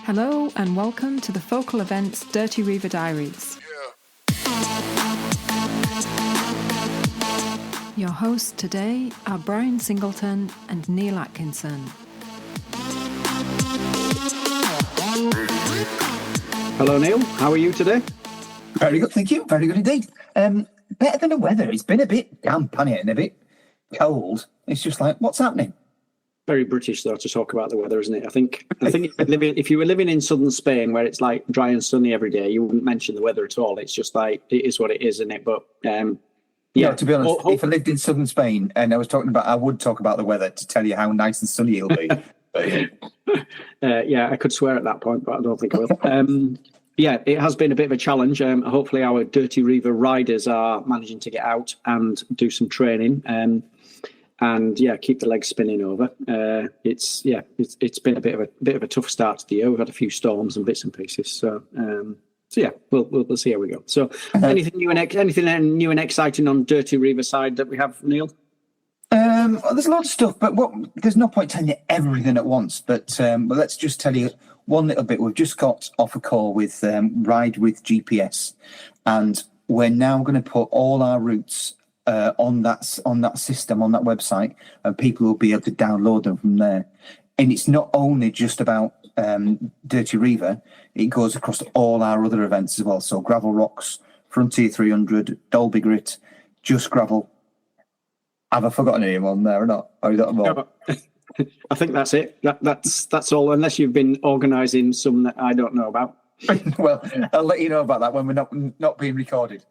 Hello and welcome to the Focal Events Dirty Reiver Diaries. Your hosts today are Brian Singleton and Neil Atkinson. Hello Neil, how are you today? Very good, thank you. Very good indeed. Better than the weather. It's been a bit damp, hasn't it, and a bit cold. It's just like, what's happening? Very British though to talk about the weather, isn't it? I think if you were living in southern Spain where it's like dry and sunny every day, you wouldn't mention the weather at all. It's just like it is what it is, isn't it? But Yeah, to be honest, if I lived in southern Spain and I would talk about the weather to tell you how nice and sunny it'll be. Yeah, I could swear at that point, but I don't think I will. Yeah, it has been a bit of a challenge. Hopefully our Dirty Reiver riders are managing to get out and do some training. And yeah, keep the legs spinning over. It's been a bit of a tough start to the year. We've had a few storms and bits and pieces. So yeah, we'll see how we go. So anything new and exciting on Dirty Reiver side that we have, Neil? There's a lot of stuff, but there's no point telling you everything at once. But let's just tell you one little bit. We've just got off a call with Ride with GPS, and we're now going to put all our routes on that system, on that website, and people will be able to download them from there. And it's not only just about Dirty Reiver, it goes across all our other events as well. So Gravel Rocks, Frontier 300, Dolby Grit, Just Gravel. Have I forgotten anyone there or not? Or is that more? No, I think that's it. That's all, unless you've been organising some that I don't know about. Well, I'll let you know about that when we're not being recorded.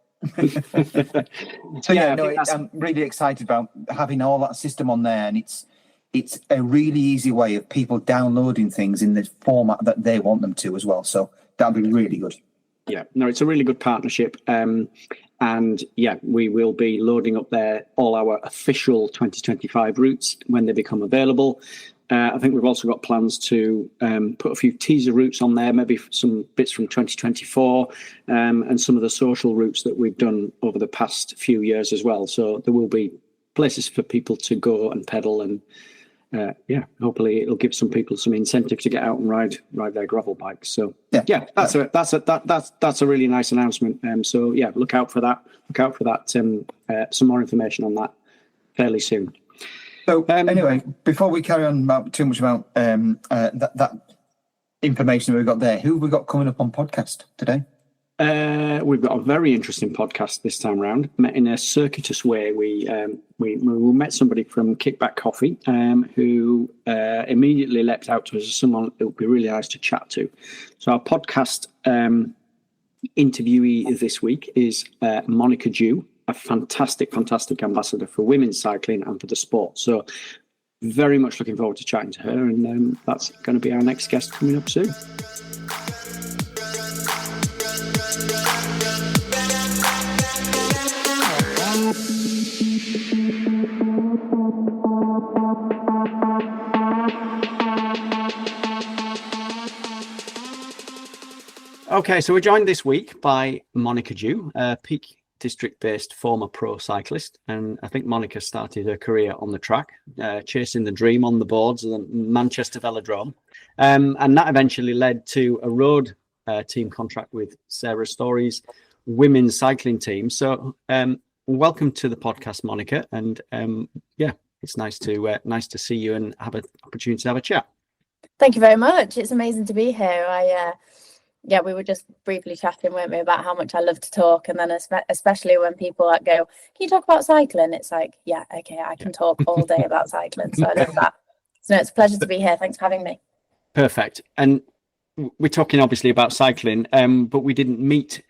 So I'm really excited about having all that system on there, and it's a really easy way of people downloading things in the format that they want them to as well. So that'll be really good. Yeah, no, it's a really good partnership. And yeah, we will be loading up there all our official 2025 routes when they become available. I think we've also got plans to put a few teaser routes on there, maybe some bits from 2024 and some of the social routes that we've done over the past few years as well. So there will be places for people to go and pedal, and hopefully it'll give some people some incentive to get out and ride their gravel bikes. So yeah, that's a really nice announcement. So yeah, look out for that. Some more information on that fairly soon. So anyway, before we carry on too much about that information that we've got there, who have we got coming up on podcast today? We've got a very interesting podcast this time round. Met in a circuitous way. We met somebody from Kickback Coffee who immediately leapt out to us as someone it would be really nice to chat to. So our podcast interviewee this week is Monica Dew, a fantastic ambassador for women's cycling and for the sport. So very much looking forward to chatting to her, and that's going to be our next guest coming up soon. Okay, so we're joined this week by Monica Dew, a Peak District-based former pro cyclist, and I think Monica started her career on the track, chasing the dream on the boards of the Manchester Velodrome, and that eventually led to a road team contract with Sarah Story's women's cycling team. So welcome to the podcast, Monica, and it's nice to see you and have an opportunity to have a chat. Thank you very much. It's amazing to be here. We were just briefly chatting, weren't we, about how much I love to talk, and then especially when people go, "Can you talk about cycling?" It's like, yeah, okay, I can talk all day about cycling, so I love that. So it's a pleasure to be here. Thanks for having me. Perfect. And we're talking obviously about cycling, but we didn't meet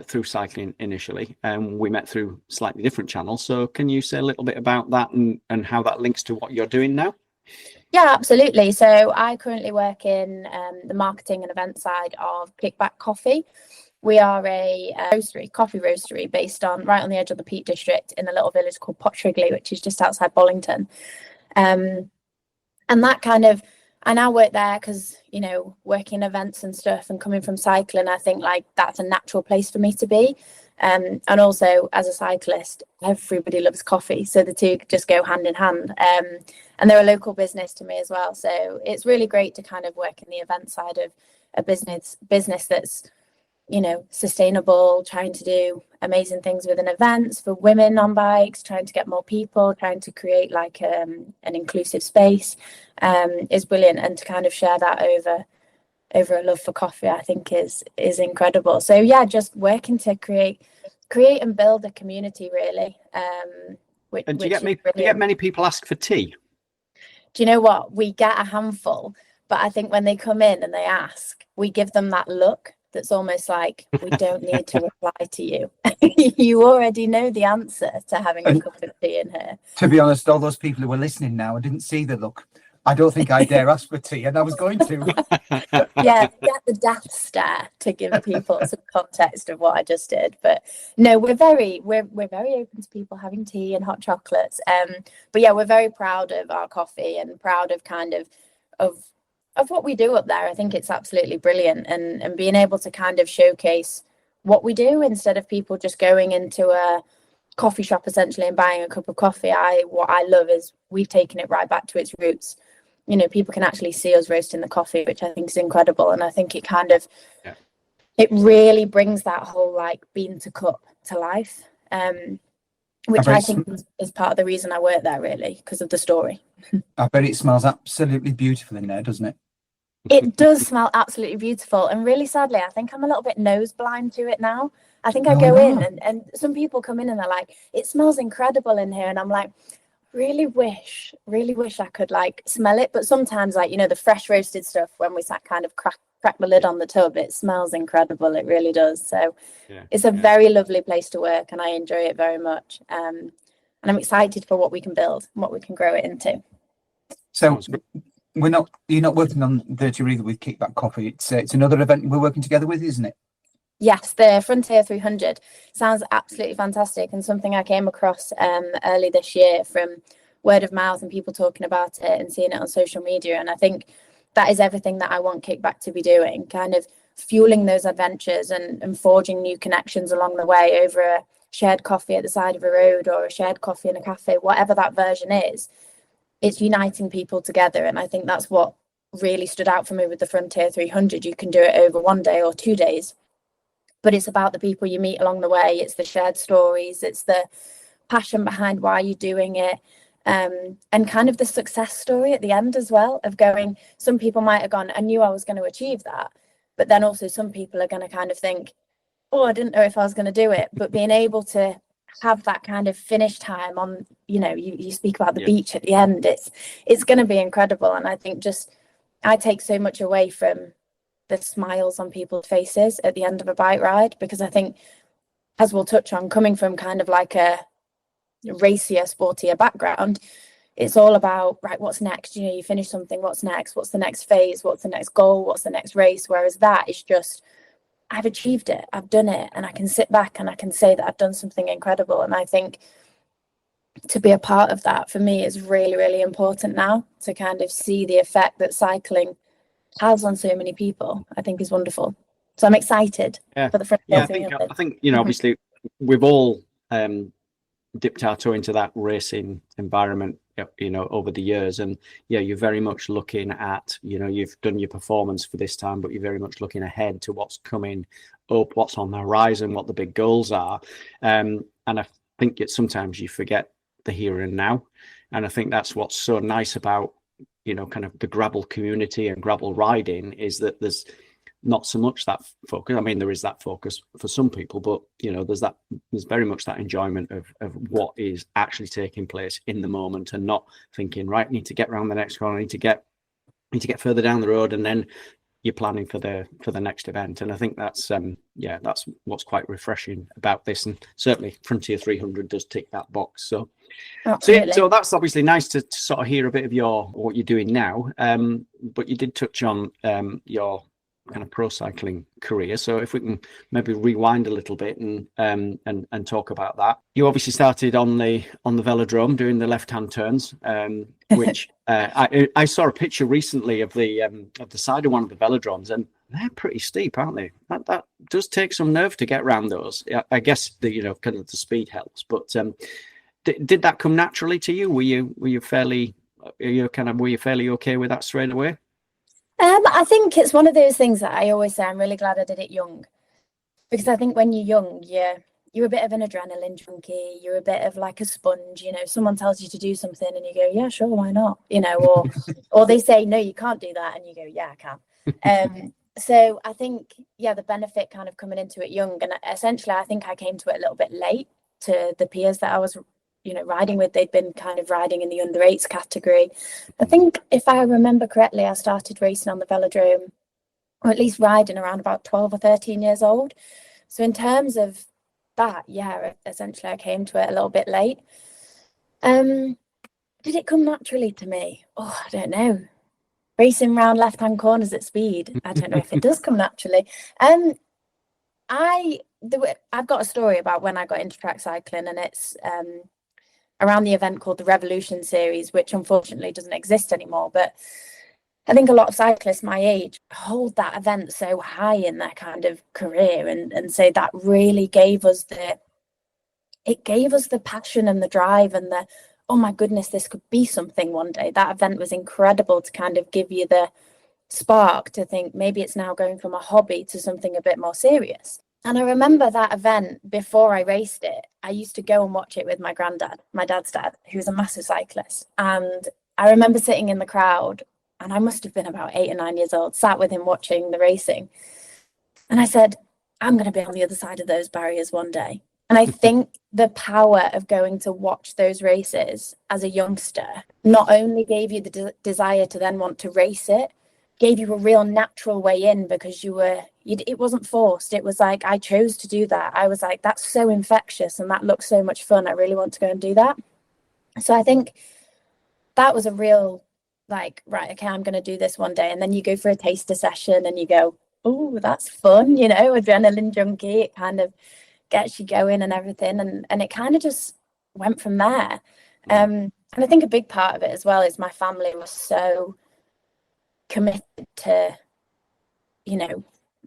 through cycling initially. We met through slightly different channels. So can you say a little bit about that and how that links to what you're doing now? Yeah, absolutely. So I currently work in the marketing and event side of Kickback Coffee. We are a coffee roastery based right on the edge of the Peak District in a little village called Pottrigley, which is just outside Bollington. And that I now work there because, working events and stuff and coming from cycling, I think like that's a natural place for me to be. And also, as a cyclist, everybody loves coffee, so the two just go hand in hand. And they're a local business to me as well, so it's really great to kind of work in the event side of a business that's, you know, sustainable, trying to do amazing things within events for women on bikes, trying to get more people, trying to create like an inclusive space, is brilliant. And to kind of share that over a love for coffee, I think is incredible. So yeah, just working to create and build a community, really. And do you get many people ask for tea? Do you know what? We get a handful, but I think when they come in and they ask, we give them that look that's almost like, we don't need to reply to you. You already know the answer to having a cup of tea in here. To be honest, all those people who were listening now, I didn't see the look. I don't think I dare ask for tea, and I was going to. Yeah, get the death stare to give people some context of what I just did. But no, we're very open to people having tea and hot chocolates. But yeah, we're very proud of our coffee and proud of kind of what we do up there. I think it's absolutely brilliant, and being able to kind of showcase what we do instead of people just going into a coffee shop essentially and buying a cup of coffee. What I love is we've taken it right back to its roots. You know, people can actually see us roasting the coffee, which I think is incredible. And I think it kind of, it really brings that whole like bean to cup to life, which I think is part of the reason I work there, really, because of the story. I bet it smells absolutely beautiful in there, doesn't it? It does smell absolutely beautiful. And really sadly, I think I'm a little bit nose blind to it now. I think I go in and some people come in and they're like, it smells incredible in here. And I'm like, really wish I could like smell it. But sometimes, like, you know, the fresh roasted stuff, when we sat kind of crack the lid on the tub, it smells incredible. It really does. So it's a very lovely place to work, and I enjoy it very much. And I'm excited for what we can build and what we can grow it into. So you're not working on Dirty Reiver with Kickback Coffee. It's another event we're working together with, isn't it? Yes, the Frontier 300 sounds absolutely fantastic, and something I came across early this year from word of mouth and people talking about it and seeing it on social media. And I think that is everything that I want Kickback to be doing, kind of fueling those adventures and forging new connections along the way over a shared coffee at the side of a road or a shared coffee in a cafe, whatever that version is. It's uniting people together, and I think that's what really stood out for me with the Frontier 300. You can do it over 1 day or 2 days, but it's about the people you meet along the way. It's the shared stories, it's the passion behind why you're doing it, and kind of the success story at the end as well, of going, some people might have gone, I knew I was going to achieve that, but then also some people are going to kind of think, oh, I didn't know if I was going to do it. But being able to have that kind of finish time on, you know, you speak about the beach at the end, it's going to be incredible. And I think just I take so much away from the smiles on people's faces at the end of a bike ride, because I think, as we'll touch on, coming from kind of like a racier, sportier background, it's all about, right, what's next? You know, you finish something, what's next? What's the next phase? What's the next goal? What's the next race? Whereas that is just, I've achieved it, I've done it, and I can sit back and I can say that I've done something incredible. And I think to be a part of that for me is really, really important now, to kind of see the effect that cycling has on so many people. I think is wonderful. So I'm excited for the front. I think you know, obviously we've all dipped our toe into that racing environment, you know, over the years, and you're very much looking at, you know, you've done your performance for this time, but you're very much looking ahead to what's coming up, what's on the horizon, what the big goals are, and I think sometimes you forget the here and now, and I think that's what's so nice about, you know, kind of the gravel community and gravel riding, is that there's not so much that focus. I mean, there is that focus for some people, but you know, there's very much that enjoyment of what is actually taking place in the moment, and not thinking, right, I need to get around the next corner, I need to get further down the road, and then you're planning for the next event. And I think that's that's what's quite refreshing about this, and certainly Frontier 300 does tick that box. So that's obviously nice to sort of hear a bit of what you're doing now. But you did touch on your kind of pro cycling career, so if we can maybe rewind a little bit and talk about that. You obviously started on the velodrome doing the left-hand turns, which I saw a picture recently of the side of one of the velodromes, and They're pretty steep, aren't they? That does take some nerve to get around those. I guess kind of the speed helps. But did that come naturally to you? Were you fairly okay with that straight away? I think it's one of those things that I always say I'm really glad I did it young, because I think when you're young, you're a bit of an adrenaline junkie. You're a bit of like a sponge. Someone tells you to do something and you go, yeah, sure, why not? Or they say, no, you can't do that, and you go, yeah, I can. So I think, the benefit kind of coming into it young, and essentially I think I came to it a little bit late to the peers that I was riding with. They'd been kind of riding in the under 8s category. I think if I remember correctly, I started racing on the velodrome, or at least riding, around about 12 or 13 years old. So in terms of that, essentially I came to it a little bit late. Did it come naturally to me? Oh, I don't know. Racing around left-hand corners at speed, I don't know if it does come naturally. I've got a story about when I got into track cycling, and it's around the event called the Revolution Series, which unfortunately doesn't exist anymore. But I think a lot of cyclists my age hold that event so high in their kind of career, and say that really gave us the passion and the drive and the, oh my goodness, this could be something one day. That event was incredible to kind of give you the spark to think maybe it's now going from a hobby to something a bit more serious. And I remember that event, before I raced it, I used to go and watch it with my granddad, my dad's dad, who's a massive cyclist. And I remember sitting in the crowd, and I must have been about 8 or 9 years old, sat with him watching the racing. And I said, I'm going to be on the other side of those barriers one day. And I think the power of going to watch those races as a youngster not only gave you the desire to then want to race it, gave you a real natural way in, because it wasn't forced. It was like, I chose to do that. I was like, that's so infectious and that looks so much fun. I really want to go and do that. So I think that was a real, like, right, okay, I'm going to do this one day. And then you go for a taster session and you go, oh, that's fun, adrenaline junkie. It kind of gets you going and everything. And it kind of just went from there. And I think a big part of it as well is my family was so committed to,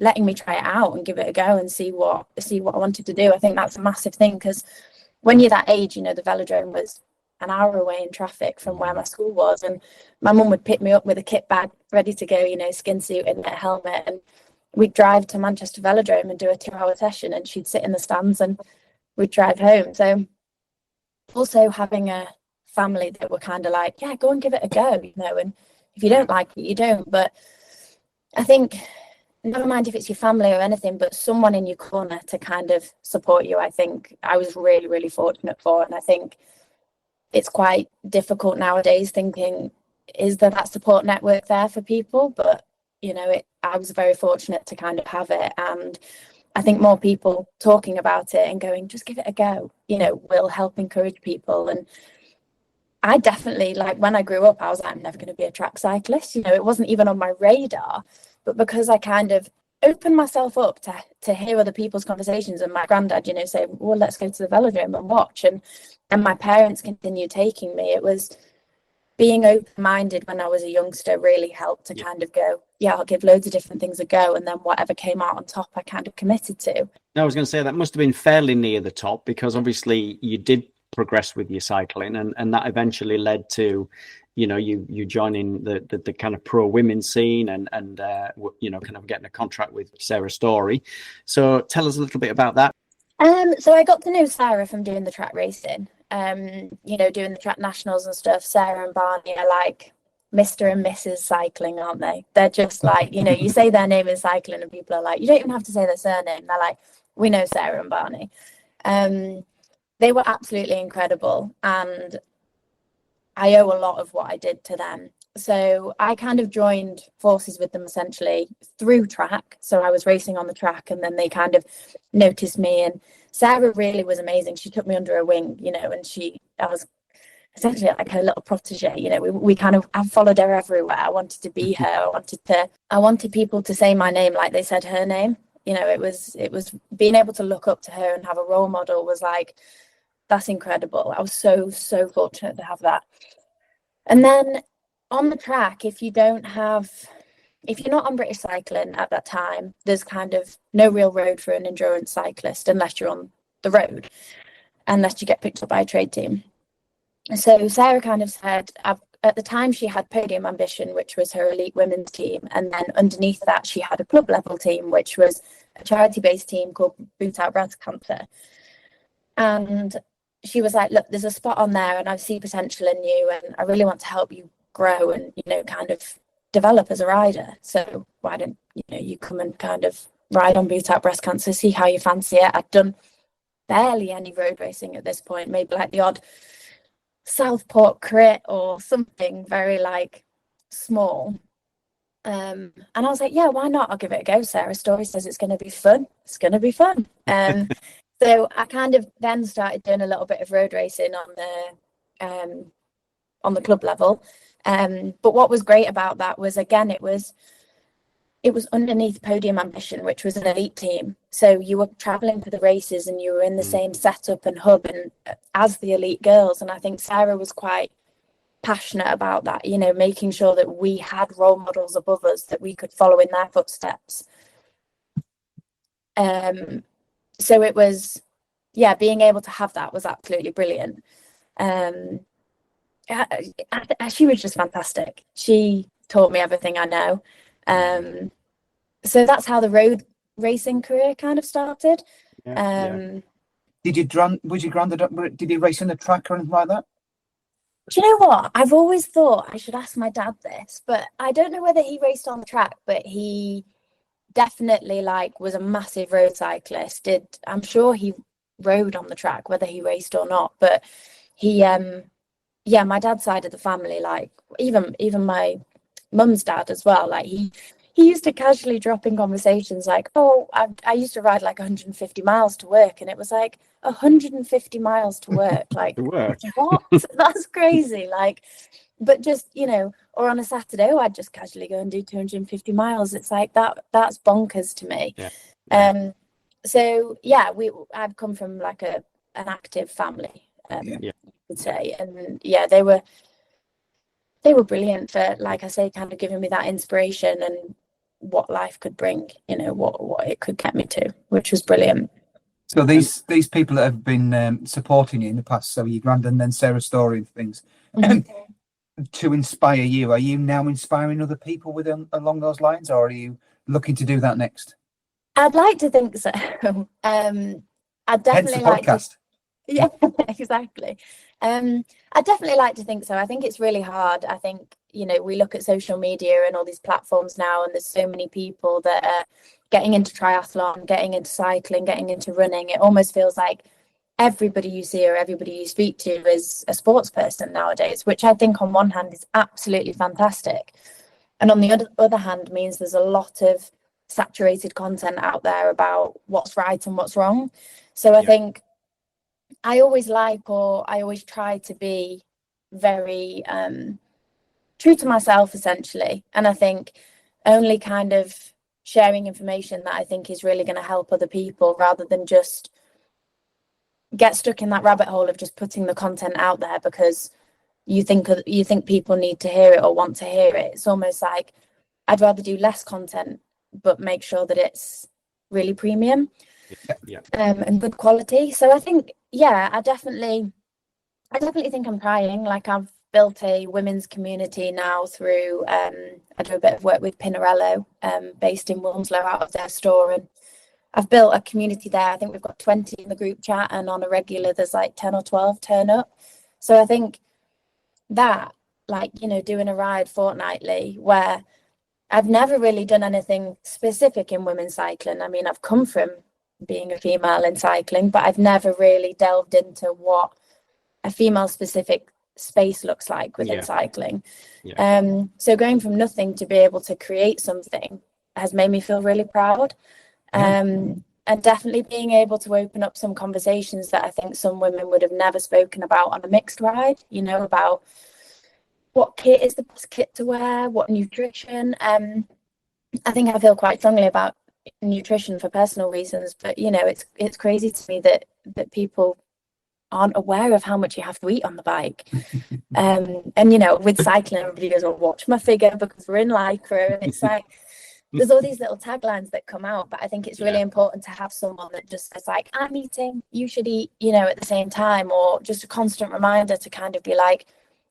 letting me try it out and give it a go and see what I wanted to do. I think that's a massive thing, because when you're that age, the velodrome was an hour away in traffic from where my school was, and my mum would pick me up with a kit bag ready to go, skin suit and a helmet, and we'd drive to Manchester Velodrome and do a 2-hour session, and she'd sit in the stands and we'd drive home. So also having a family that were kind of like, yeah, go and give it a go, and if you don't like it, you don't. But I think, never mind if it's your family or anything, but someone in your corner to kind of support you, I think I was really, really fortunate for. And I think it's quite difficult nowadays thinking, is there that support network there for people? But, I was very fortunate to kind of have it. And I think more people talking about it and going, just give it a go, will help encourage people. And I definitely, like, when I grew up, I was like, I'm never going to be a track cyclist. It wasn't even on my radar. But because I kind of opened myself up to hear other people's conversations, and my granddad, say, well, let's go to the velodrome and watch. And my parents continued taking me. It was being open-minded when I was a youngster really helped to kind of go, yeah, I'll give loads of different things a go. And then whatever came out on top, I kind of committed to. I was going to say that must have been fairly near the top, because obviously you did progress with your cycling, and that eventually led to, you joining the kind of pro women scene and kind of getting a contract with Sarah Story. So tell us a little bit about that. So I got to know Sarah from doing the track racing, doing the track nationals and stuff. Sarah and Barney are like Mr. and Mrs. cycling, aren't they? They're just like, you say their name in cycling and people are like, you don't even have to say their surname. They're like, we know Sarah and Barney. They were absolutely incredible, and I owe a lot of what I did to them. So I kind of joined forces with them essentially through track. So I was racing on the track, and then they kind of noticed me. And Sarah really was amazing. She took me under her wing, and I was essentially like her little protege. We kind of, I followed her everywhere. I wanted to be her. I wanted people to say my name like they said her name. It was being able to look up to her and have a role model was like, that's incredible. I was so, so fortunate to have that. And then on the track, if you don't have if you're not on British cycling at that time, there's kind of no real road for an endurance cyclist unless you're on the road, unless you get picked up by a trade team. So Sarah kind of said, at the time she had Podium Ambition, which was her elite women's team. And then underneath that, she had a club level team, which was a charity-based team called Boot Out Breast Cancer. And she was like, look, there's a spot on there and I see potential in you and I really want to help you grow and, you know, kind of develop as a rider. So why don't, you know, you come and kind of ride on Boot Out Breast Cancer, see how you fancy it. I'd done barely any road racing at this point, maybe like the odd Southport crit or something very like small. And I was like, yeah, why not? I'll give it a go. Sarah's story says it's going to be fun. It's going to be fun. So I kind of then started doing a little bit of road racing on the club level. But what was great about that was, again, it was underneath Podium Ambition, which was an elite team. So you were traveling for the races and you were in the same setup and hub and as the elite girls. And I think Sarah was quite passionate about that, you know, making sure that we had role models above us that we could follow in their footsteps. So it was, yeah, being able to have that was absolutely brilliant. She was just fantastic. She taught me everything I know. So that's how the road racing career kind of started. Did you race on the track or anything like that? Do you know what? I've always thought I should ask my dad this, but I don't know whether he raced on the track, but he definitely like was a massive road cyclist. I'm sure he rode on the track, whether he raced or not, but he my dad's side of the family, like even my mum's dad as well, like he used to casually drop in conversations like, oh, I used to ride like 150 miles to work, and it was like 150 miles to work, like To work. what? That's crazy. Like, but just, you know, or on a Saturday, I'd just casually go and do 250 miles. It's like that's bonkers to me. So yeah, I've come from like an active family, you could say, and yeah, they were brilliant for, like I say, kind of giving me that inspiration and what life could bring, you know, what it could get me to, which was brilliant. So these people that have been supporting you in the past, so your granddad and then Sarah's story and things, to inspire you, are you now inspiring other people along those lines, or are you looking to do that next? I'd like to think so. I'd definitely like to. Yeah, exactly. I'd definitely like to think so. I think it's really hard. I think, you know, we look at social media and all these platforms now, and there's so many people that are getting into triathlon, getting into cycling, getting into running. It almost feels like everybody you see or everybody you speak to is a sports person nowadays, which I think on one hand is absolutely fantastic. And on the other hand means there's a lot of saturated content out there about what's right and what's wrong. So I think I always try to be very true to myself, essentially. And I think only kind of sharing information that I think is really going to help other people, rather than just get stuck in that rabbit hole of just putting the content out there because you think people need to hear it or want to hear it. It's almost like I'd rather do less content but make sure that it's really premium and good quality. So I think, yeah, I definitely think I'm trying. Like, I've built a women's community now through I do a bit of work with Panaracer, based in Wilmslow, out of their store, and I've built a community there. I think we've got 20 in the group chat, and on a regular there's like 10 or 12 turn up. So I think that, like, you know, doing a ride fortnightly where I've never really done anything specific in women's cycling. I mean, I've come from being a female in cycling, but I've never really delved into what a female specific space looks like within cycling. So going from nothing to be able to create something has made me feel really proud. And definitely being able to open up some conversations that I think some women would have never spoken about on a mixed ride, you know, about what kit is the best kit to wear, what nutrition. I think I feel quite strongly about nutrition for personal reasons, but, you know, it's crazy to me that people aren't aware of how much you have to eat on the bike. And you know, with cycling, everybody goes, "Well, watch my figure because we're in Lycra," and it's like there's all these little taglines that come out, but I think it's really important to have someone that just says like, "I'm eating, you should eat," you know, at the same time, or just a constant reminder to kind of be like,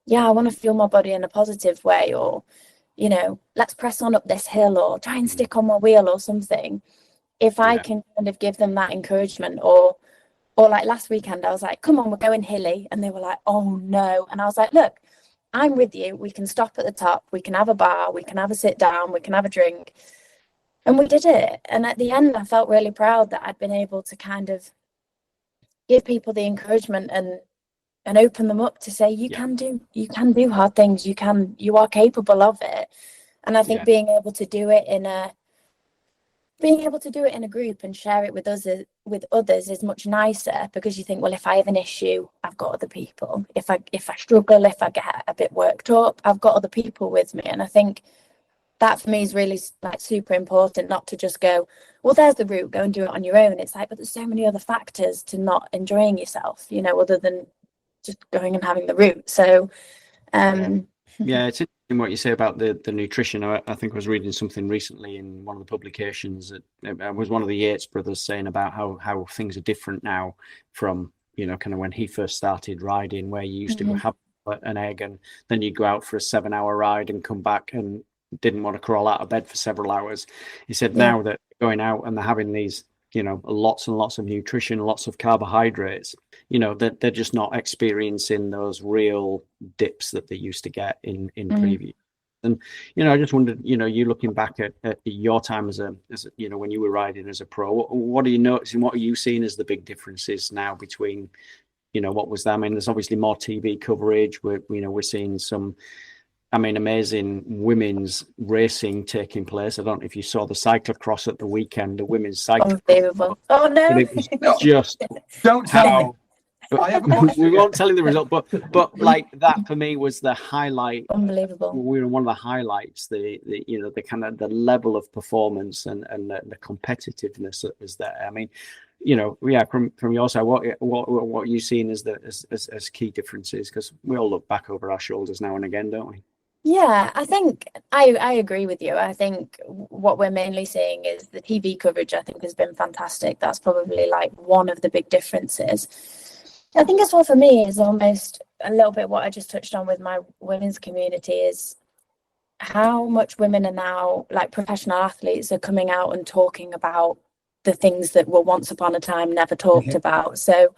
yeah, I want to feel my body in a positive way, or, you know, let's press on up this hill, or try and stick on my wheel or something. If I can kind of give them that encouragement, or like last weekend, I was like, "Come on, we're going hilly," and they were like, "Oh no," and I was like, "Look, I'm with you. We can stop at the top. We can have a bar. We can have a sit down. We can have a drink." And we did it. And at the end, I felt really proud that I'd been able to kind of give people the encouragement and open them up to say, you can do hard things. You are capable of it. And I think being able to do it in a group and share it with others is much nicer, because you think, well, if I have an issue, I've got other people. If I struggle, if I get a bit worked up, I've got other people with me. And I think that for me is really like super important, not to just go, well, there's the route, go and do it on your own. It's like, but there's so many other factors to not enjoying yourself, you know, other than just going and having the route. So it's interesting what you say about the nutrition. I think I was reading something recently in one of the publications that it was one of the Yates brothers saying about how things are different now from, you know, kind of when he first started riding, where you used to have an egg and then you'd go out for a 7-hour ride and come back and didn't want to crawl out of bed for several hours. He said now that they're going out and they're having these, you know, lots and lots of nutrition, lots of carbohydrates, you know, that they're just not experiencing those real dips that they used to get in previous. And, you know, I just wondered, you know, you looking back at your time as a, you know, when you were riding as a pro, what are you noticing? What are you seeing as the big differences now between, you know, what was that? I mean, there's obviously more TV coverage. We're seeing some, I mean, amazing women's racing taking place. I don't know if you saw the cyclocross at the weekend, the women's cyclocross. Unbelievable. Oh no. But it was just Don't tell me. I haven't watched we won't tell you the result, but like that for me was the highlight. Unbelievable. We were one of the highlights. The you know, the kind of the level of performance and the competitiveness that was there. I mean, you know, from your side, what are you seeing as key differences? Because we all look back over our shoulders now and again, don't we? Yeah, I think I agree with you. I think what we're mainly seeing is the TV coverage, I think, has been fantastic. That's probably like one of the big differences. I think as well for me is almost a little bit what I just touched on with my women's community, is how much women are now, like professional athletes, are coming out and talking about the things that were once upon a time never talked about. So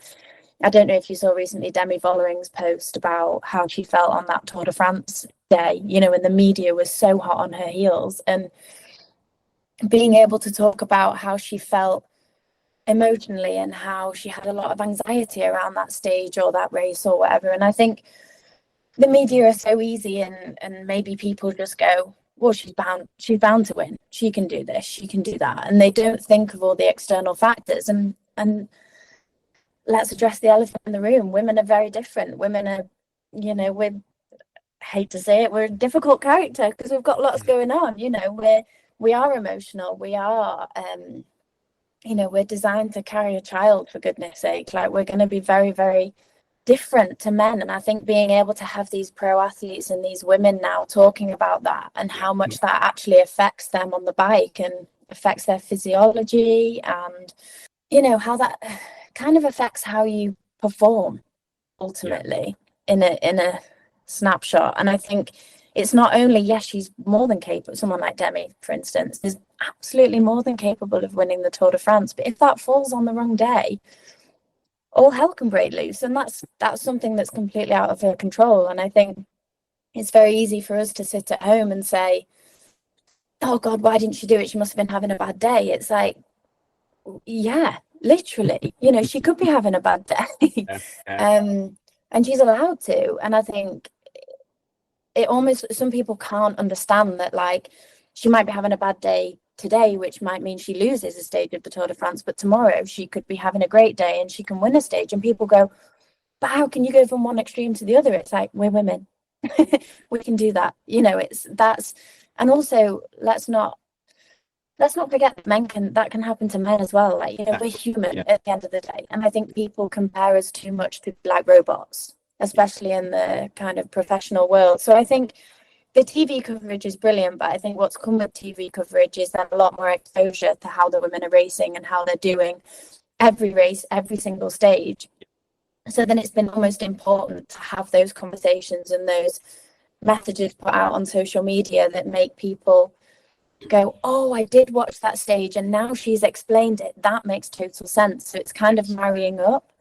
I don't know if you saw recently Demi Vollering's post about how she felt on that Tour de France day, you know, and the media was so hot on her heels, and being able to talk about how she felt emotionally and how she had a lot of anxiety around that stage or that race or whatever. And I think the media are so easy, and maybe people just go, well, she's bound to win. She can do this, she can do that. And they don't think of all the external factors. And let's address the elephant in the room. Women are very different. Women are, you know, hate to say it, we're a difficult character because we've got lots going on. You know, we are emotional. We are, you know, we're designed to carry a child, for goodness sake. Like, we're going to be very, very different to men. And I think being able to have these pro athletes and these women now talking about that and how much that actually affects them on the bike and affects their physiology, and, you know, how that kind of affects how you perform ultimately in a snapshot. And I think it's not only, yes, she's more than capable. Someone like Demi, for instance, is absolutely more than capable of winning the Tour de France, but if that falls on the wrong day, all hell can break loose. And that's something that's completely out of her control. And I think it's very easy for us to sit at home and say, oh God, why didn't she do it? She must have been having a bad day. It's like, yeah, literally, you know, she could be having a bad day. And she's allowed to. And I think it almost, some people can't understand that, like, she might be having a bad day today, which might mean she loses a stage of the Tour de France, but tomorrow she could be having a great day and she can win a stage. And people go, but how can you go from one extreme to the other? It's like, we're women. We can do that. You know, and also let's not let's not forget that can happen to men as well. Like, we're human at the end of the day. And I think people compare us too much to like robots, especially in the kind of professional world. So I think the TV coverage is brilliant, but I think what's come with TV coverage is then a lot more exposure to how the women are racing and how they're doing every race, every single stage. So then it's been almost important to have those conversations and those messages put out on social media that make people go, oh, I did watch that stage and now she's explained it. That makes total sense. So it's kind of marrying up.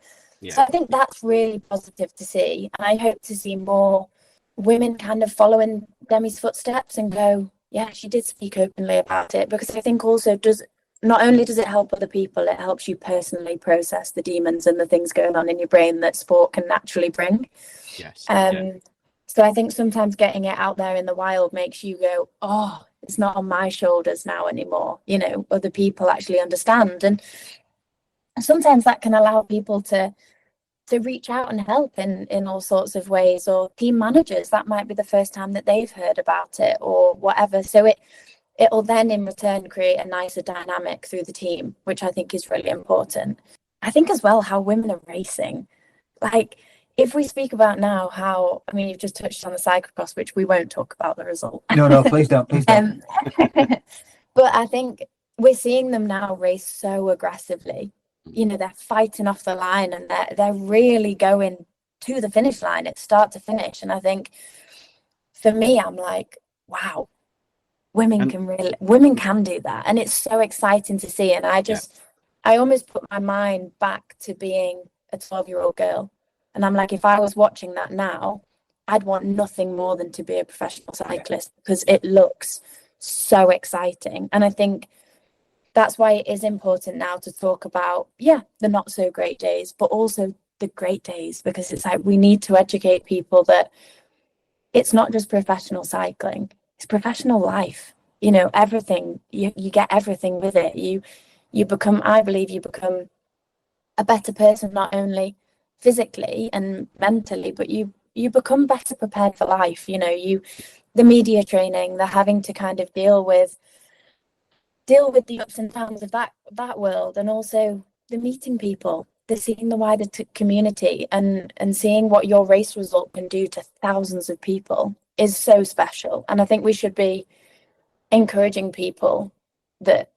So I think that's really positive to see. And I hope to see more women kind of following Demi's footsteps and go, yeah, she did speak openly about it. Because I think also not only does it help other people, it helps you personally process the demons and the things going on in your brain that sport can naturally bring. So I think sometimes getting it out there in the wild makes you go, oh, it's not on my shoulders now anymore. Other people actually understand. And sometimes that can allow people to reach out and help in all sorts of ways, or team managers, that might be the first time that they've heard about it or whatever. So it'll then in return create a nicer dynamic through the team, which I think is really important. I think as well how women are racing. Like, if we speak about now how, I mean, you've just touched on the cyclocross, which we won't talk about the result. No, please don't. But I think we're seeing them now race so aggressively. They're fighting off the line and they're really going to the finish line. It's start to finish. And I think for me, I'm like, wow, women can do that. And it's so exciting to see. And I almost put my mind back to being a 12-year-old girl. And I'm like, if I was watching that now, I'd want nothing more than to be a professional cyclist because it looks so exciting. And I think that's why it is important now to talk about, the not so great days, but also the great days, because it's like we need to educate people that it's not just professional cycling, it's professional life. Everything, you get everything with it. I believe you become a better person, not only physically and mentally, but you become better prepared for life. The media training, the having to kind of deal with the ups and downs of that world, and also the meeting people, the seeing the wider community and seeing what your race result can do to thousands of people is so special. And I think we should be encouraging people that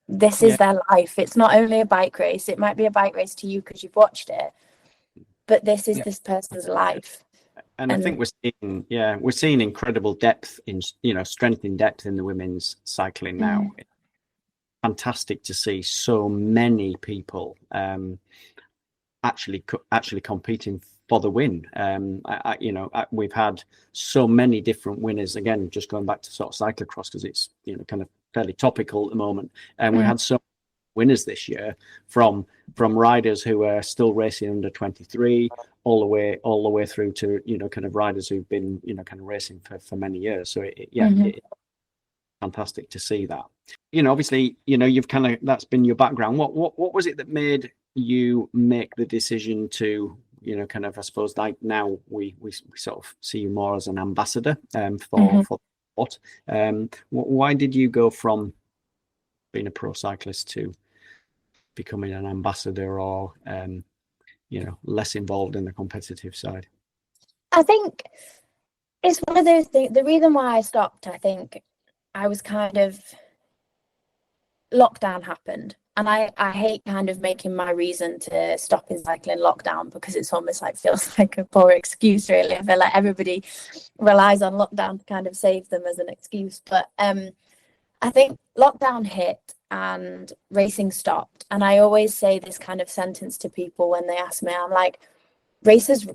this is their life. It's not only a bike race. It might be a bike race to you because you've watched it, but this is this person's life. And I think we're seeing incredible depth in, strength in depth in the women's cycling now. It's fantastic to see so many people actually competing for the win. We've had so many different winners. Again, just going back to sort of cyclocross because it's kind of fairly topical at the moment, and we had so many winners this year from riders who are still racing under 23 all the way through to kind of riders who've been kind of racing for many years. So it's fantastic to see that. Obviously you've kind of, that's been your background. What was it that made you make the decision to kind of, I suppose, like now we sort of see you more as an ambassador for sport. Why did you go from being a pro cyclist to becoming an ambassador, or less involved in the competitive side? I think it's one of those things. The reason why I stopped, I think I was kind of, lockdown happened, and I hate kind of making my reason to stop in cycling lockdown, because it's almost like feels like a poor excuse, really. I feel like everybody relies on lockdown to kind of save them as an excuse, but I think lockdown hit and racing stopped. And I always say this kind of sentence to people when they ask me, I'm like, racers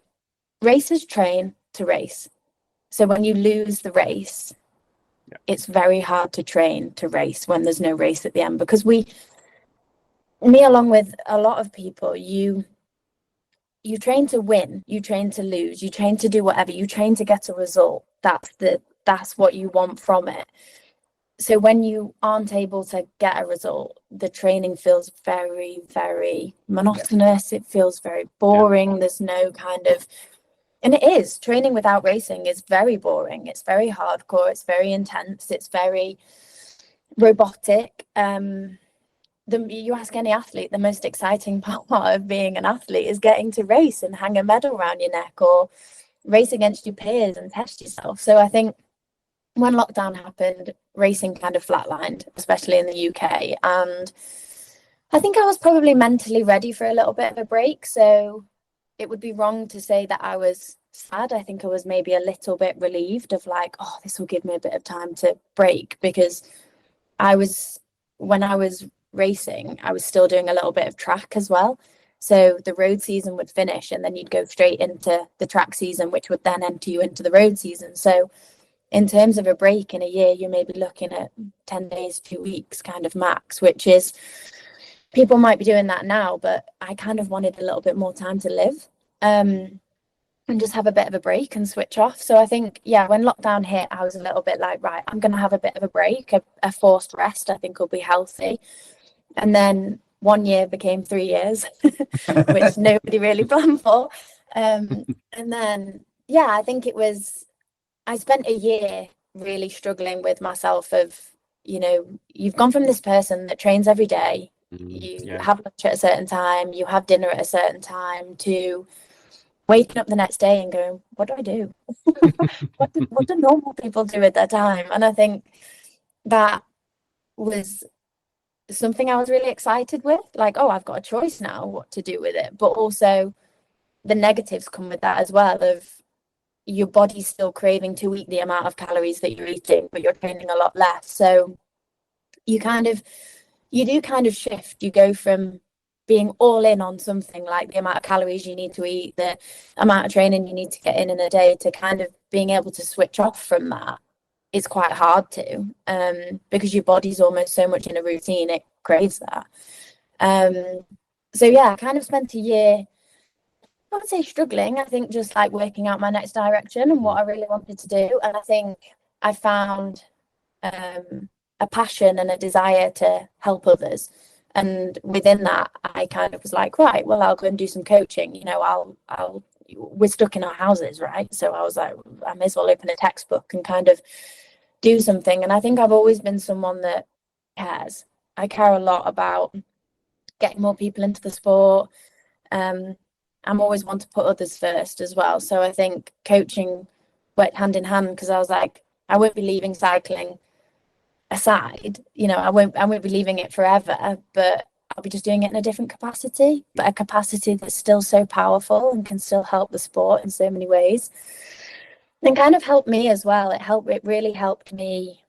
train to race. So when you lose the race, it's very hard to train to race when there's no race at the end, because me along with a lot of people, you train to win, you train to lose, you train to do whatever, you train to get a result. That's what you want from it. So when you aren't able to get a result, the training feels very, very monotonous. It feels very boring. There's no kind of, and it is, training without racing is very boring. It's very hardcore. It's very intense. It's very, robotic. You ask any athlete, the most exciting part of being an athlete is getting to race and hang a medal around your neck or race against your peers and test yourself. So I think when lockdown happened, racing kind of flatlined, especially in the UK. And I think I was probably mentally ready for a little bit of a break. So it would be wrong to say that I was sad. I think I was maybe a little bit relieved of like, oh, this will give me a bit of time to break, because when I was racing, I was still doing a little bit of track as well. So the road season would finish and then you'd go straight into the track season, which would then enter you into the road season. So in terms of a break in a year, you may be looking at 10 days, 2 weeks kind of max, which is, people might be doing that now, but I kind of wanted a little bit more time to live and just have a bit of a break and switch off. So I think, yeah, when lockdown hit, I was a little bit like, right, I'm going to have a bit of a break, a forced rest, I think will be healthy. And then 1 year became 3 years, which nobody really planned for. And then, yeah, I think I spent a year really struggling with myself of, you've gone from this person that trains every day, you have lunch at a certain time, you have dinner at a certain time, to waking up the next day and going, what do I do? what do normal people do at that time? And I think that was something I was really excited with, like, oh, I've got a choice now what to do with it. But also the negatives come with that as well, of your body's still craving to eat the amount of calories that you're eating, but you're training a lot less. So you do kind of shift. You go from being all in on something like the amount of calories you need to eat, the amount of training you need to get in a day, to kind of being able to switch off from that. It's quite hard to, because your body's almost so much in a routine, it craves that. So yeah, I kind of spent a year, I would say struggling, I think just like working out my next direction and what I really wanted to do. And I think I found a passion and a desire to help others. And within that, I kind of was like, right, well, I'll go and do some coaching. We're stuck in our houses, right? So I was like, I may as well open a textbook and kind of do something. And I think I've always been someone that cares. I care a lot about getting more people into the sport. I'm always one to put others first as well. So I think coaching went hand in hand, because I was like, I won't be leaving cycling aside. I won't be leaving it forever, but I'll be just doing it in a different capacity, but a capacity that's still so powerful and can still help the sport in so many ways. And kind of helped me as well. It really helped me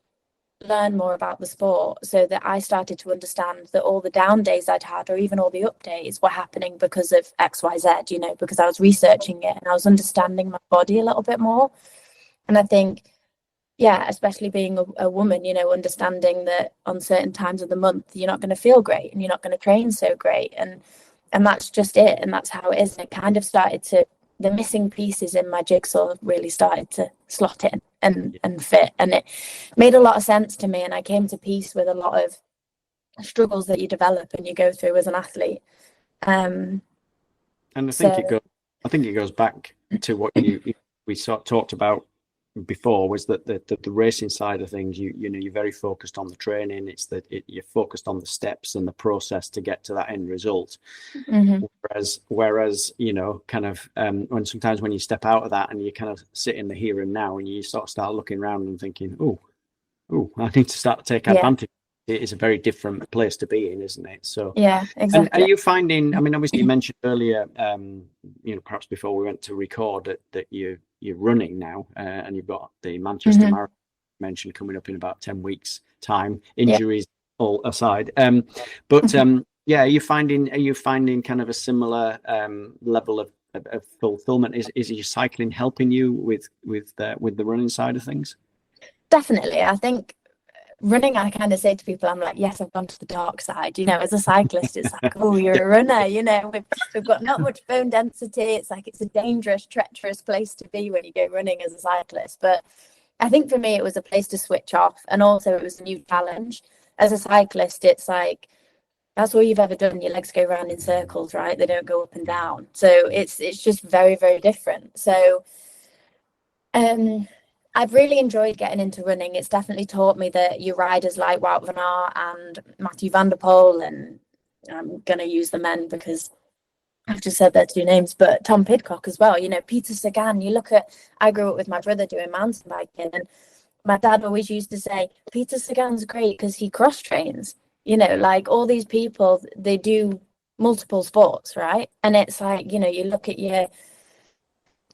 learn more about the sport, so that I started to understand that all the down days I'd had, or even all the up days, were happening because of XYZ, because I was researching it and I was understanding my body a little bit more. And I think, yeah, especially being a woman, understanding that on certain times of the month, you're not going to feel great and you're not going to train so great. And that's just it. And that's how it is. And it kind of started to, the missing pieces in my jigsaw really started to slot in and fit. And it made a lot of sense to me. And I came to peace with a lot of struggles that you develop and you go through as an athlete. And I think it goes back to what we sort of talked about before, was that the racing side of things, you're very focused on the training. It's that you're focused on the steps and the process to get to that end result. Mm-hmm. Whereas kind of when you step out of that and you kind of sit in the here and now, and you sort of start looking around and thinking, oh, I need to start to take advantage. It is a very different place to be in, isn't it? So yeah, exactly. And are you finding, I mean, obviously you mentioned earlier, perhaps before we went to record, that you're running now, and you've got the Manchester Marathon mentioned coming up in about 10 weeks time, injuries all aside. But are you finding kind of a similar level of fulfillment? Is your cycling helping you with the running side of things? Definitely. I think running, I kind of say to people, I'm like, yes, I've gone to the dark side. As a cyclist, it's like, oh, you're a runner. We've got not much bone density. It's like, it's a dangerous, treacherous place to be when you go running as a cyclist. But I think for me, it was a place to switch off, and also it was a new challenge. As a cyclist, it's like, that's all you've ever done. Your legs go around in circles, right? They don't go up and down. So it's just very, very different. So I've really enjoyed getting into running. It's definitely taught me that your riders like Wout van Aert and Matthew van der Poel, and I'm going to use the men because I've just said their two names, but Tom Pidcock as well. You know, Peter Sagan. I grew up with my brother doing mountain biking, and my dad always used to say, Peter Sagan's great because he cross trains. You know, like all these people, they do multiple sports, right? And it's like, you know, you look at your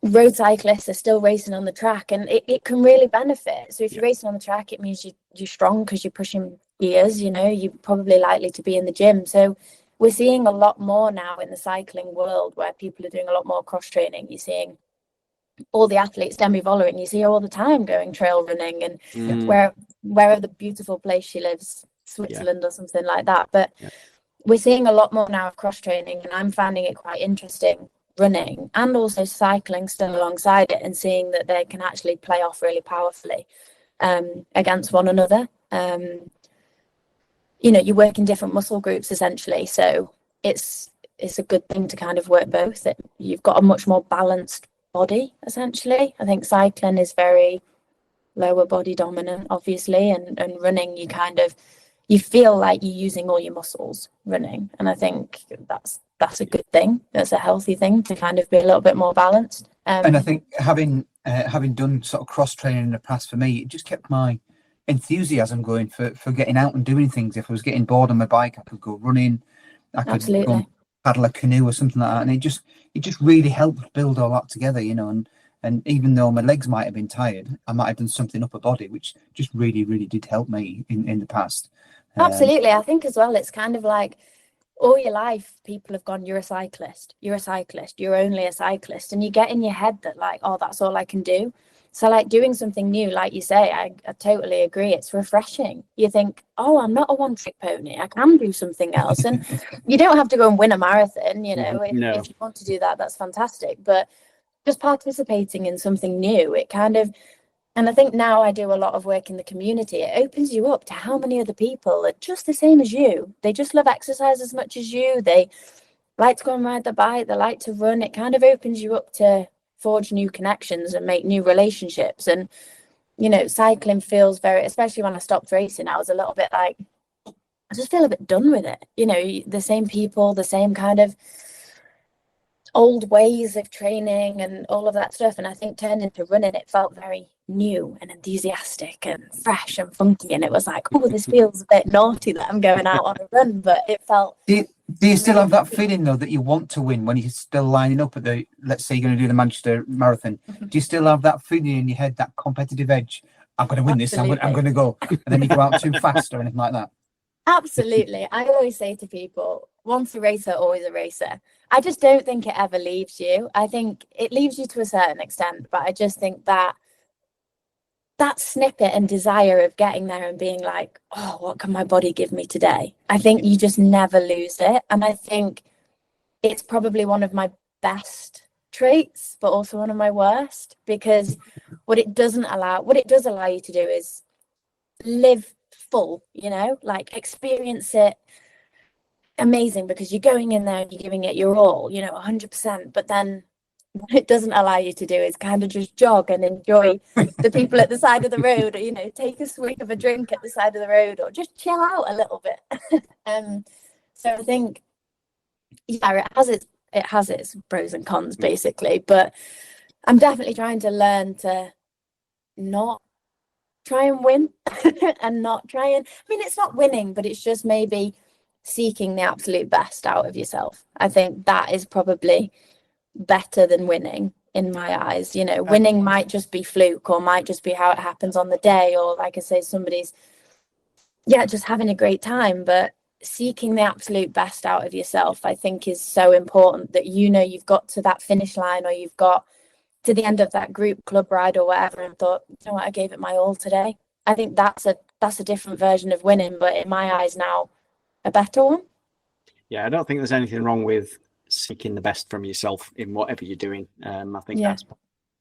road cyclists are still racing on the track, and it can really benefit. So if you're racing on the track, it means you're strong because you're pushing gears, you know, you're probably likely to be in the gym. So we're seeing a lot more now in the cycling world where people are doing a lot more cross training. You're seeing all the athletes, Demi Vollering, you see her all the time going trail running, and wherever the beautiful place she lives, Switzerland or something like that. But we're seeing a lot more now of cross training, and I'm finding it quite interesting, running and also cycling still alongside it, and seeing that they can actually play off really powerfully against one another. You know, you work in different muscle groups essentially, so it's a good thing to kind of work both. You've got a much more balanced body essentially. I think cycling is very lower body dominant, obviously, and running, you feel like you're using all your muscles running, and I think that's a good thing. That's a healthy thing to kind of be a little bit more balanced. And I think having done sort of cross training in the past, for me, it just kept my enthusiasm going for getting out and doing things. If I was getting bored on my bike, I could go running, I could go and paddle a canoe or something like that, and it just really helped build all that together, you know. And even though my legs might have been tired, I might have done something upper body, which just really did help me in the past. Absolutely. I think as well, it's kind of like all your life people have gone, you're a cyclist, you're only a cyclist, and you get in your head that like, oh, that's all I can do. So like doing something new, like you say, I totally agree, it's refreshing. You think, oh, I'm not a one-trick pony, I can do something else. And you don't have to go and win a marathon, you know. If you want to do that, that's fantastic, but just participating in something new, it kind of, and I think now I do a lot of work in the community. It opens you up to how many other people are just the same as you. They just love exercise as much as you. They like to go and ride the bike. They like to run. It kind of opens you up to forge new connections and make new relationships. And, you know, cycling feels very, especially when I stopped racing, I was a little bit like, I just feel a bit done with it. You know, the same people, the same kind of old ways of training and all of that stuff. And I think turning to running, it felt very new and enthusiastic and fresh and funky, and it was like, oh, this feels a bit naughty that I'm going out on a run, but it felt do you still have that feeling though that you want to win when you're still lining up at the, let's say you're going to do the Manchester Marathon? Do you still have that feeling in your head, that competitive edge? I'm going to win this, I'm going to go, and then you go out too fast or anything like that? Absolutely. I always say to people, once a racer, always a racer. I just don't think it ever leaves you. I think it leaves you to a certain extent, but I just think that snippet and desire of getting there and being like, oh, what can my body give me today? I think you just never lose it. And I think it's probably one of my best traits, but also one of my worst, because what it does allow you to do is live full, you know, like experience it amazing, because you're going in there and you're giving it your all, you know, 100%. But then what it doesn't allow you to do is kind of just jog and enjoy the people at the side of the road, or, you know, take a swig of a drink at the side of the road, or just chill out a little bit. So I think, yeah, it has its pros and cons basically, but I'm definitely trying to learn to not try and win and not try and, I mean, it's not winning, but it's just maybe seeking the absolute best out of yourself. I think that is probably better than winning in my eyes. You know, winning might just be fluke, or might just be how it happens on the day, or like I say, somebody's just having a great time. But seeking the absolute best out of yourself, I think, is so important, that, you know, you've got to that finish line, or you've got to the end of that group club ride or whatever, and thought, you know what, I gave it my all today. I think that's a different version of winning, but in my eyes now, a better one. Yeah, I don't think there's anything wrong with seeking the best from yourself in whatever you're doing. I think that's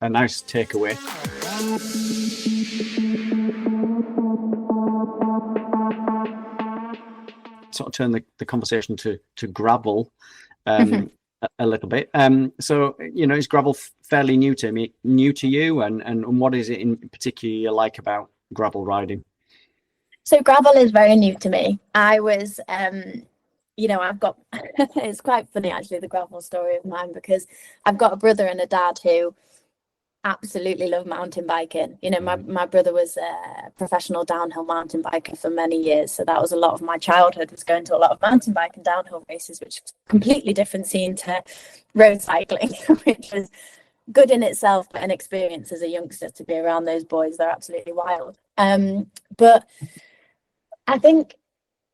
a nice takeaway. Sort of turn the conversation to gravel. a little bit. So is gravel fairly new to you, and what is it in particular you like about gravel riding? So gravel is very new to me. I was, I've got, it's quite funny actually, the gravel story of mine, because I've got a brother and a dad who absolutely love mountain biking. My brother was a professional downhill mountain biker for many years. So that was a lot of my childhood, was going to a lot of mountain bike and downhill races, which was a completely different scene to road cycling, which was good in itself, but an experience as a youngster to be around those boys. They're absolutely wild. But I think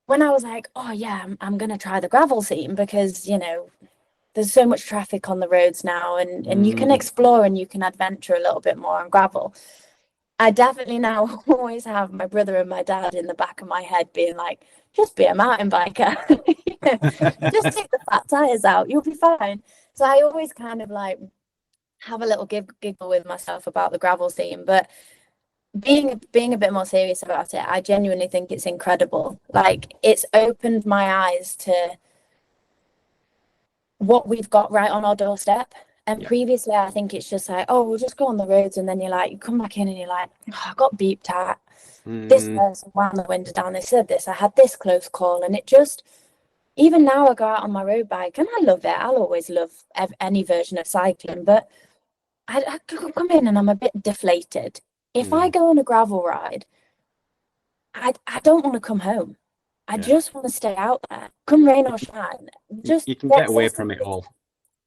when I was like, oh yeah, I'm going to try the gravel scene, because, there's so much traffic on the roads now, and you can explore and you can adventure a little bit more on gravel. I definitely now always have my brother and my dad in the back of my head being like, just be a mountain biker. Just take the fat tires out, you'll be fine. So I always kind of like have a little giggle with myself about the gravel scene. But being a bit more serious about it, I genuinely think it's incredible. Like, it's opened my eyes to what we've got right on our doorstep. And previously, I think it's just like, oh, we'll just go on the roads, and then you come back in and you're like, oh, I got beeped at. This person wound the window down, they said this, I had this close call. And it just, even now I go out on my road bike and I love it. I'll always love any version of cycling, but I come in and I'm a bit deflated. If I go on a gravel ride, I don't want to come home. I just want to stay out there, come rain or shine. Just you can get away from it all.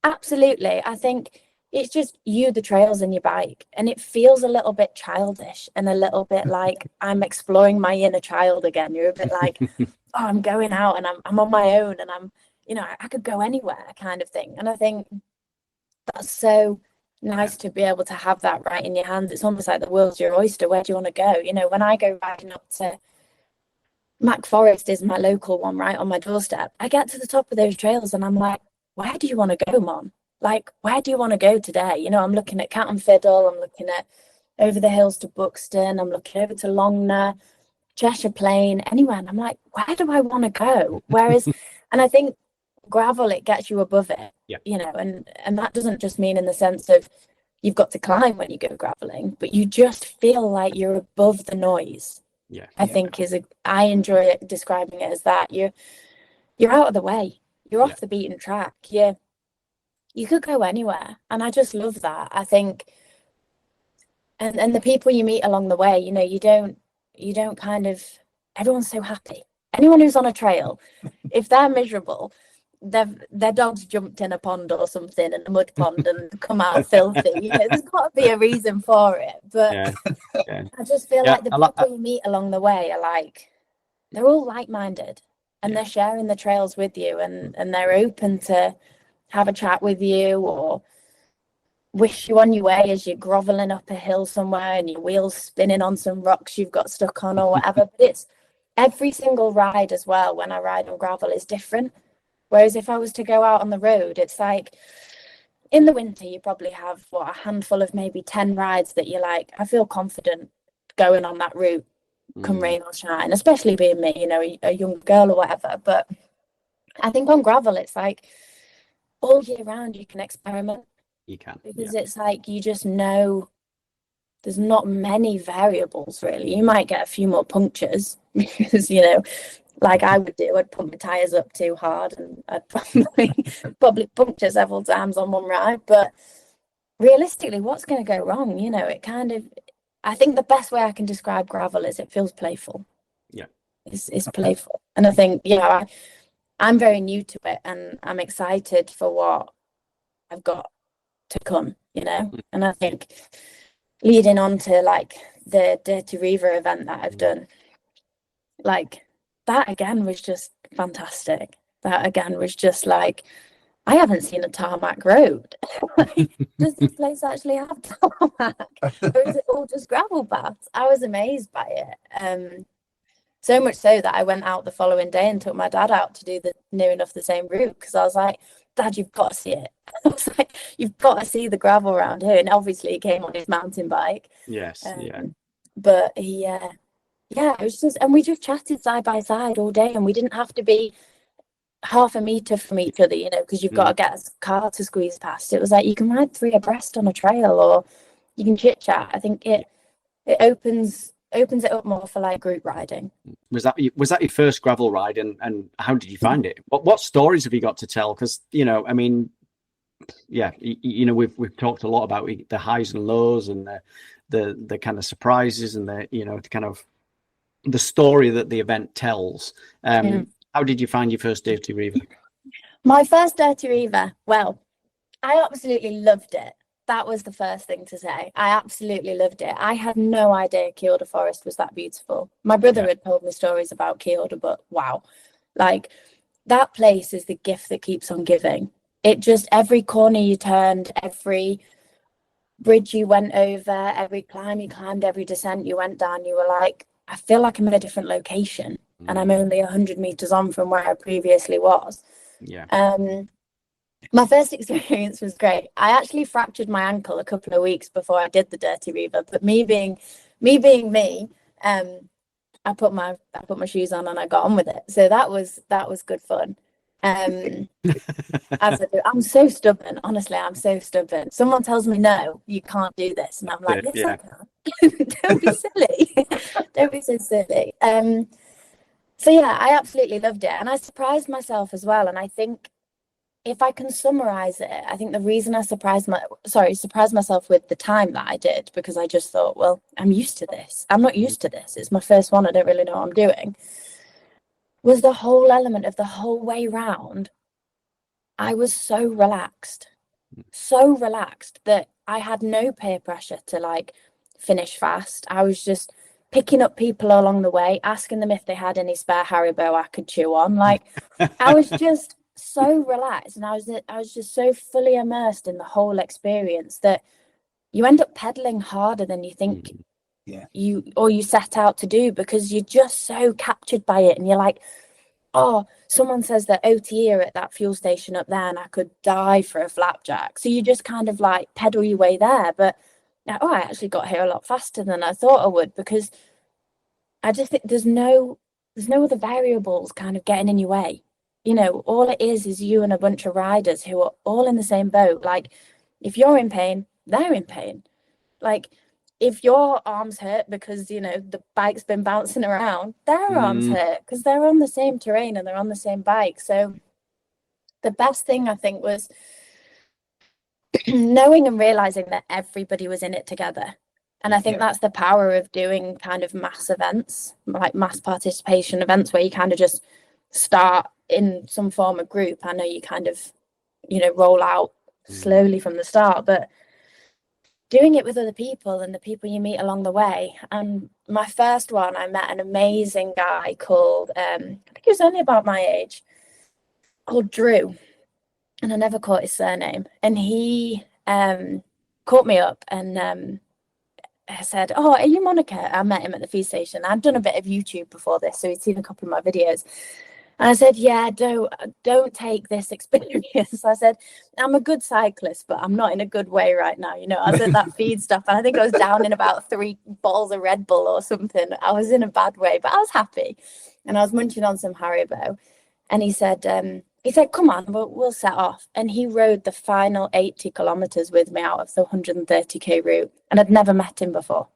Absolutely. I think it's just you, the trails, and your bike, and it feels a little bit childish and a little bit like I'm exploring my inner child again. You're a bit like, oh, I'm going out and I'm on my own, and I'm, I could go anywhere, kind of thing. And I think that's so nice to be able to have that right in your hands. It's almost like the world's your oyster. Where do you want to go? When I go riding up to Mac Forest, is my local one right on my doorstep, I get to the top of those trails and I'm like, where do you want to go, Mom? Like, where do you want to go today? I'm looking at Cat and Fiddle, I'm looking at over the hills to Buxton, I'm looking over to Longner, Cheshire Plain, anywhere. And I'm like, where do I want to go? Whereas, and I think gravel, it gets you above it, and that doesn't just mean in the sense of you've got to climb when you go graveling, but you just feel like you're above the noise. I think I enjoy it, describing it as that. You're out of the way, you're off the beaten track, you could go anywhere, and I just love that. I think, and the people you meet along the way, you don't kind of, everyone's so happy. Anyone who's on a trail, if they're miserable, their dog's jumped in a pond or something, in a mud pond, and come out filthy. There's got to be a reason for it. But I just feel like the people you meet along the way are like, they're all like-minded, and they're sharing the trails with you, and they're open to have a chat with you or wish you on your way as you're groveling up a hill somewhere and your wheels spinning on some rocks you've got stuck on or whatever. But it's every single ride as well, when I ride on gravel, is different. Whereas if I was to go out on the road, it's like, in the winter, you probably have a handful of maybe 10 rides that you're like, I feel confident going on that route, come rain or shine, especially being me, a young girl or whatever. But I think on gravel, it's like all year round you can experiment. You can. Because it's like, you just know there's not many variables really. You might get a few more punctures because, like I would do, I'd pump my tyres up too hard and I'd probably puncture several times on one ride. But realistically, what's going to go wrong? It kind of, I think the best way I can describe gravel is it feels playful. Yeah. It's playful. And I think, I'm very new to it, and I'm excited for what I've got to come, and I think leading on to like the Dirty Reiver event that I've done, like, that again was just fantastic. That again was just like, I haven't seen a tarmac road. Does this place actually have tarmac? Or is it all just gravel paths? I was amazed by it. So much so that I went out the following day and took my dad out to do the near enough the same route, because I was like, Dad, you've got to see it. I was like, you've got to see the gravel around here. And obviously he came on his mountain bike. Yes. But he it was just, and we just chatted side by side all day, and we didn't have to be half a meter from each other, you know, because you've got to get a car to squeeze past. It was like you can ride 3 abreast on a trail, or you can chit chat. I think it opens it up more for like group riding. Was that your first gravel ride, and how did you find it? What stories have you got to tell? Because, you know, I mean, yeah, you know, we've talked a lot about the highs and lows, and the kind of surprises, and the, you know, the kind of the story that the event tells. How did you find your first Dirty Reiver? My first Dirty Reiver, well, I absolutely loved it. That was the first thing to say. I absolutely loved it. I had no idea Kielder Forest was that beautiful. My brother had told me stories about Kielder, but wow, like, that place is the gift that keeps on giving. It just, every corner you turned, every bridge you went over, every climb you climbed, every descent you went down, you were like, I feel like I'm in a different location, and I'm only 100 meters on from where I previously was. My first experience was great. I actually fractured my ankle a couple of weeks before I did the Dirty Reiver, but me being me, I put my shoes on and I got on with it. So that was good fun. As I do, I'm so stubborn. Honestly, I'm so stubborn. Someone tells me no, you can't do this, and I'm like, yes, I can. Don't be silly. Don't be so silly. So yeah, I absolutely loved it, and I surprised myself as well. And I think, if I can summarize it, I think the reason I surprised myself with the time that I did, because I just thought, well, I'm used to this. I'm not used to this. It's my first one. I don't really know what I'm doing. Was the whole element of the whole way round. I was so relaxed that I had no peer pressure to like finish fast. I was just picking up people along the way, asking them if they had any spare Haribo I could chew on. Like, I was just so relaxed, and I was just so fully immersed in the whole experience that you end up pedaling harder than you think you set out to do, because you're just so captured by it, and you're like, oh, someone says that OTE are at that fuel station up there and I could die for a flapjack. So you just kind of like pedal your way there. But I actually got here a lot faster than I thought I would, because I just think there's no other variables kind of getting in your way. You know, all it is you and a bunch of riders who are all in the same boat. Like, if you're in pain, they're in pain. Like, if your arm's hurt because, you know, the bike's been bouncing around, their arm's hurt because they're on the same terrain and they're on the same bike. So the best thing, I think, was knowing and realizing that everybody was in it together. And I think that's the power of doing kind of mass events, like mass participation events, where you kind of just start in some form of group. I know you kind of, you know, roll out slowly from the start, but doing it with other people and the people you meet along the way. And my first one, I met an amazing guy called, I think he was only about my age, called Drew. And I never caught his surname. And he caught me up and I said, oh, are you Monica? I met him at the feed station. I'd done a bit of YouTube before this, so he'd seen a couple of my videos. And I said, yeah, don't take this experience. I said, I'm a good cyclist, but I'm not in a good way right now. You know, I was at that feed stuff, and I think I was down in about 3 bottles of Red Bull or something. I was in a bad way, but I was happy. And I was munching on some Haribo. And he said, come on, we'll set off. And he rode the final 80 kilometers with me out of the 130k route. And I'd never met him before.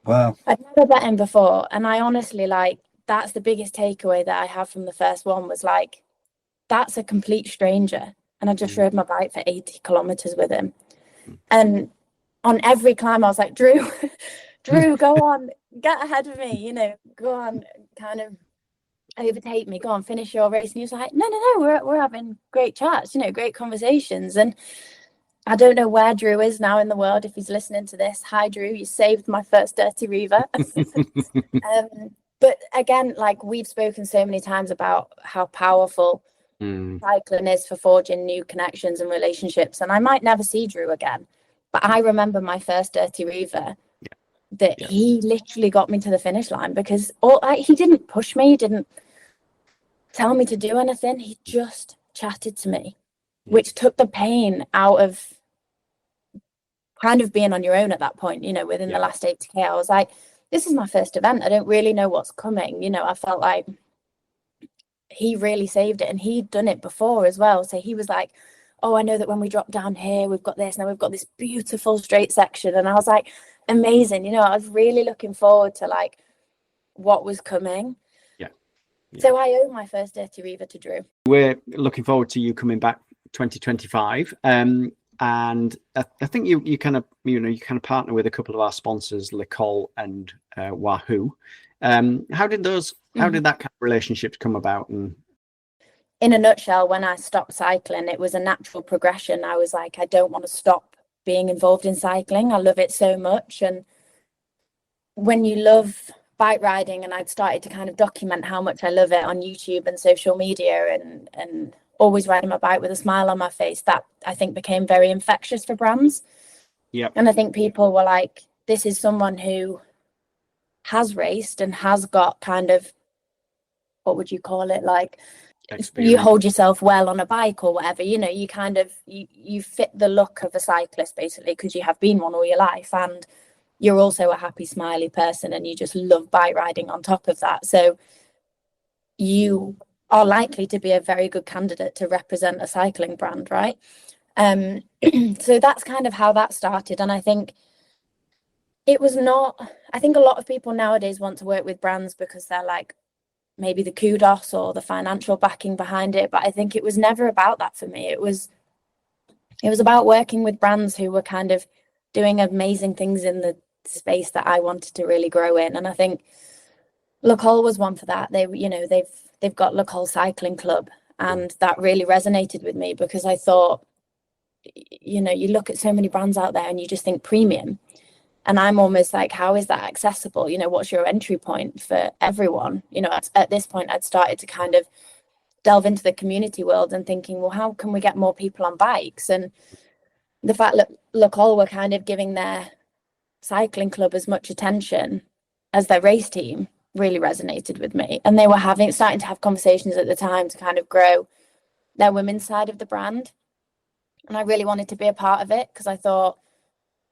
Wow. I'd never met him before. And I honestly, like, that's the biggest takeaway that I have from the first one, was like, that's a complete stranger. And I just rode my bike for 80 kilometers with him. And on every climb, I was like, Drew, go on, get ahead of me, you know, go on, kind of overtake me, go on, finish your race. And he was like, no, we're having great chats, you know, great conversations. And I don't know where Drew is now in the world, if he's listening to this. Hi, Drew, you saved my first Dirty Reiver. But again, like, we've spoken so many times about how powerful cycling is for forging new connections and relationships. And I might never see Drew again, but I remember my first Dirty Reiver, that he literally got me to the finish line, because he didn't push me, he didn't tell me to do anything. He just chatted to me, which took the pain out of kind of being on your own at that point. You know, within the last 80k, I was like, this is my first event. I don't really know what's coming. You know, I felt like he really saved it, and he'd done it before as well. So he was like, oh, I know that when we drop down here, we've got this, now we've got this beautiful straight section. And I was like, amazing. You know, I was really looking forward to like what was coming. Yeah. So I owe my first Dirty Reiver to Drew. We're looking forward to you coming back 2025. And I think you kind of partner with a couple of our sponsors, Col and Wahoo. How did that kind of relationships come about? And in a nutshell, when I stopped cycling, it was a natural progression. I was like, I don't want to stop being involved in cycling. I love it so much. And when you love bike riding, and I'd started to kind of document how much I love it on YouTube and social media, and always riding my bike with a smile on my face, that I think became very infectious for brands. Yeah. And I think people were like, this is someone who has raced and has got kind of, what would you call it, like experience. You hold yourself well on a bike or whatever, you know, you kind of you fit the look of a cyclist basically, because you have been one all your life, and you're also a happy smiley person, and you just love bike riding on top of that. So you are likely to be a very good candidate to represent a cycling brand, right? So that's kind of how that started. And I think it was not, I think a lot of people nowadays want to work with brands because they're like, maybe the kudos or the financial backing behind it, but I think it was never about that for me. It was about working with brands who were kind of doing amazing things in the space that I wanted to really grow in. And I think Col was one for that. They've got Col Cycling Club, and that really resonated with me, because I thought, you know, you look at so many brands out there and you just think premium. And I'm almost like, how is that accessible? You know, what's your entry point for everyone? You know, at this point, I'd started to kind of delve into the community world and thinking, well, how can we get more people on bikes? And the fact that Col were kind of giving their cycling club as much attention as their race team really resonated with me. And they were starting to have conversations at the time to kind of grow their women's side of the brand. And I really wanted to be a part of it, because I thought,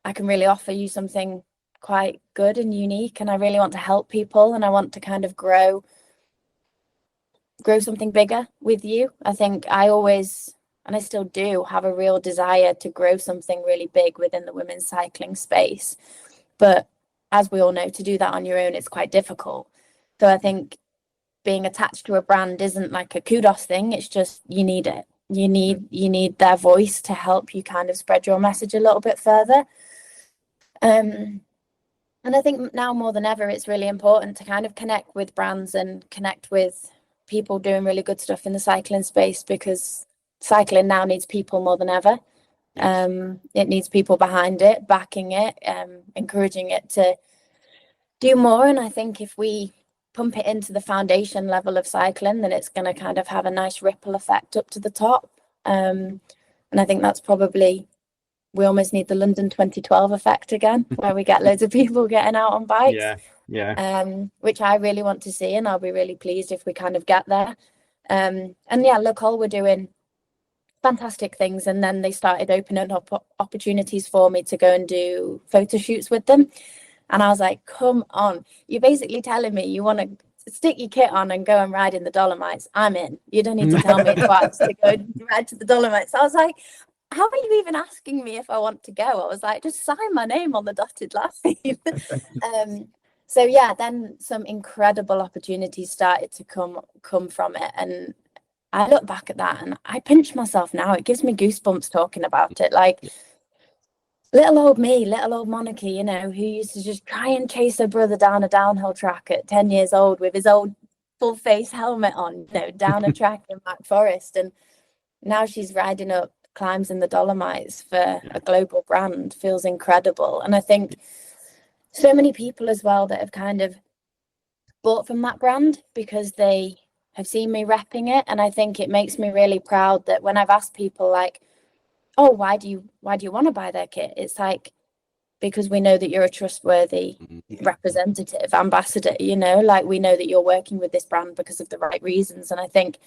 I can really offer you something quite good and unique, and I really want to help people, and I want to kind of grow something bigger with you. I think I always, and I still do, have a real desire to grow something really big within the women's cycling space. But as we all know, to do that on your own, it's quite difficult. So I think being attached to a brand isn't like a kudos thing. It's just, you need it. You need their voice to help you kind of spread your message a little bit further. And I think now more than ever, it's really important to kind of connect with brands and connect with people doing really good stuff in the cycling space, because cycling now needs people more than ever. It needs people behind it, backing it, encouraging it to do more. And I think if we pump it into the foundation level of cycling, then it's going to kind of have a nice ripple effect up to the top. And I think that's probably, we almost need the London 2012 effect again, where we get loads of people getting out on bikes. Which I really want to see, and I'll be really pleased if we kind of get there. And yeah, Col were doing fantastic things, and then they started opening up opportunities for me to go and do photo shoots with them. And I was like, come on, you're basically telling me you want to stick your kit on and go and ride in the Dolomites. I'm in. You don't need to tell me twice to go and ride to the Dolomites. I was like, how are you even asking me if I want to go? I was like, just sign my name on the dotted line. So yeah, then some incredible opportunities started to come from it. And I look back at that and I pinch myself now. It gives me goosebumps talking about it. Like, little old me, little old Monarchy, you know, who used to just try and chase her brother down a downhill track at 10 years old with his old full face helmet on, you know, down a track in Black Forest. And now she's riding up climbs in the Dolomites for a global brand. Feels incredible. And I think so many people as well that have kind of bought from that brand because they have seen me repping it. And I think it makes me really proud that when I've asked people like, oh, why do you want to buy their kit? It's like, because we know that you're a trustworthy representative, ambassador, you know, like we know that you're working with this brand because of the right reasons. And I think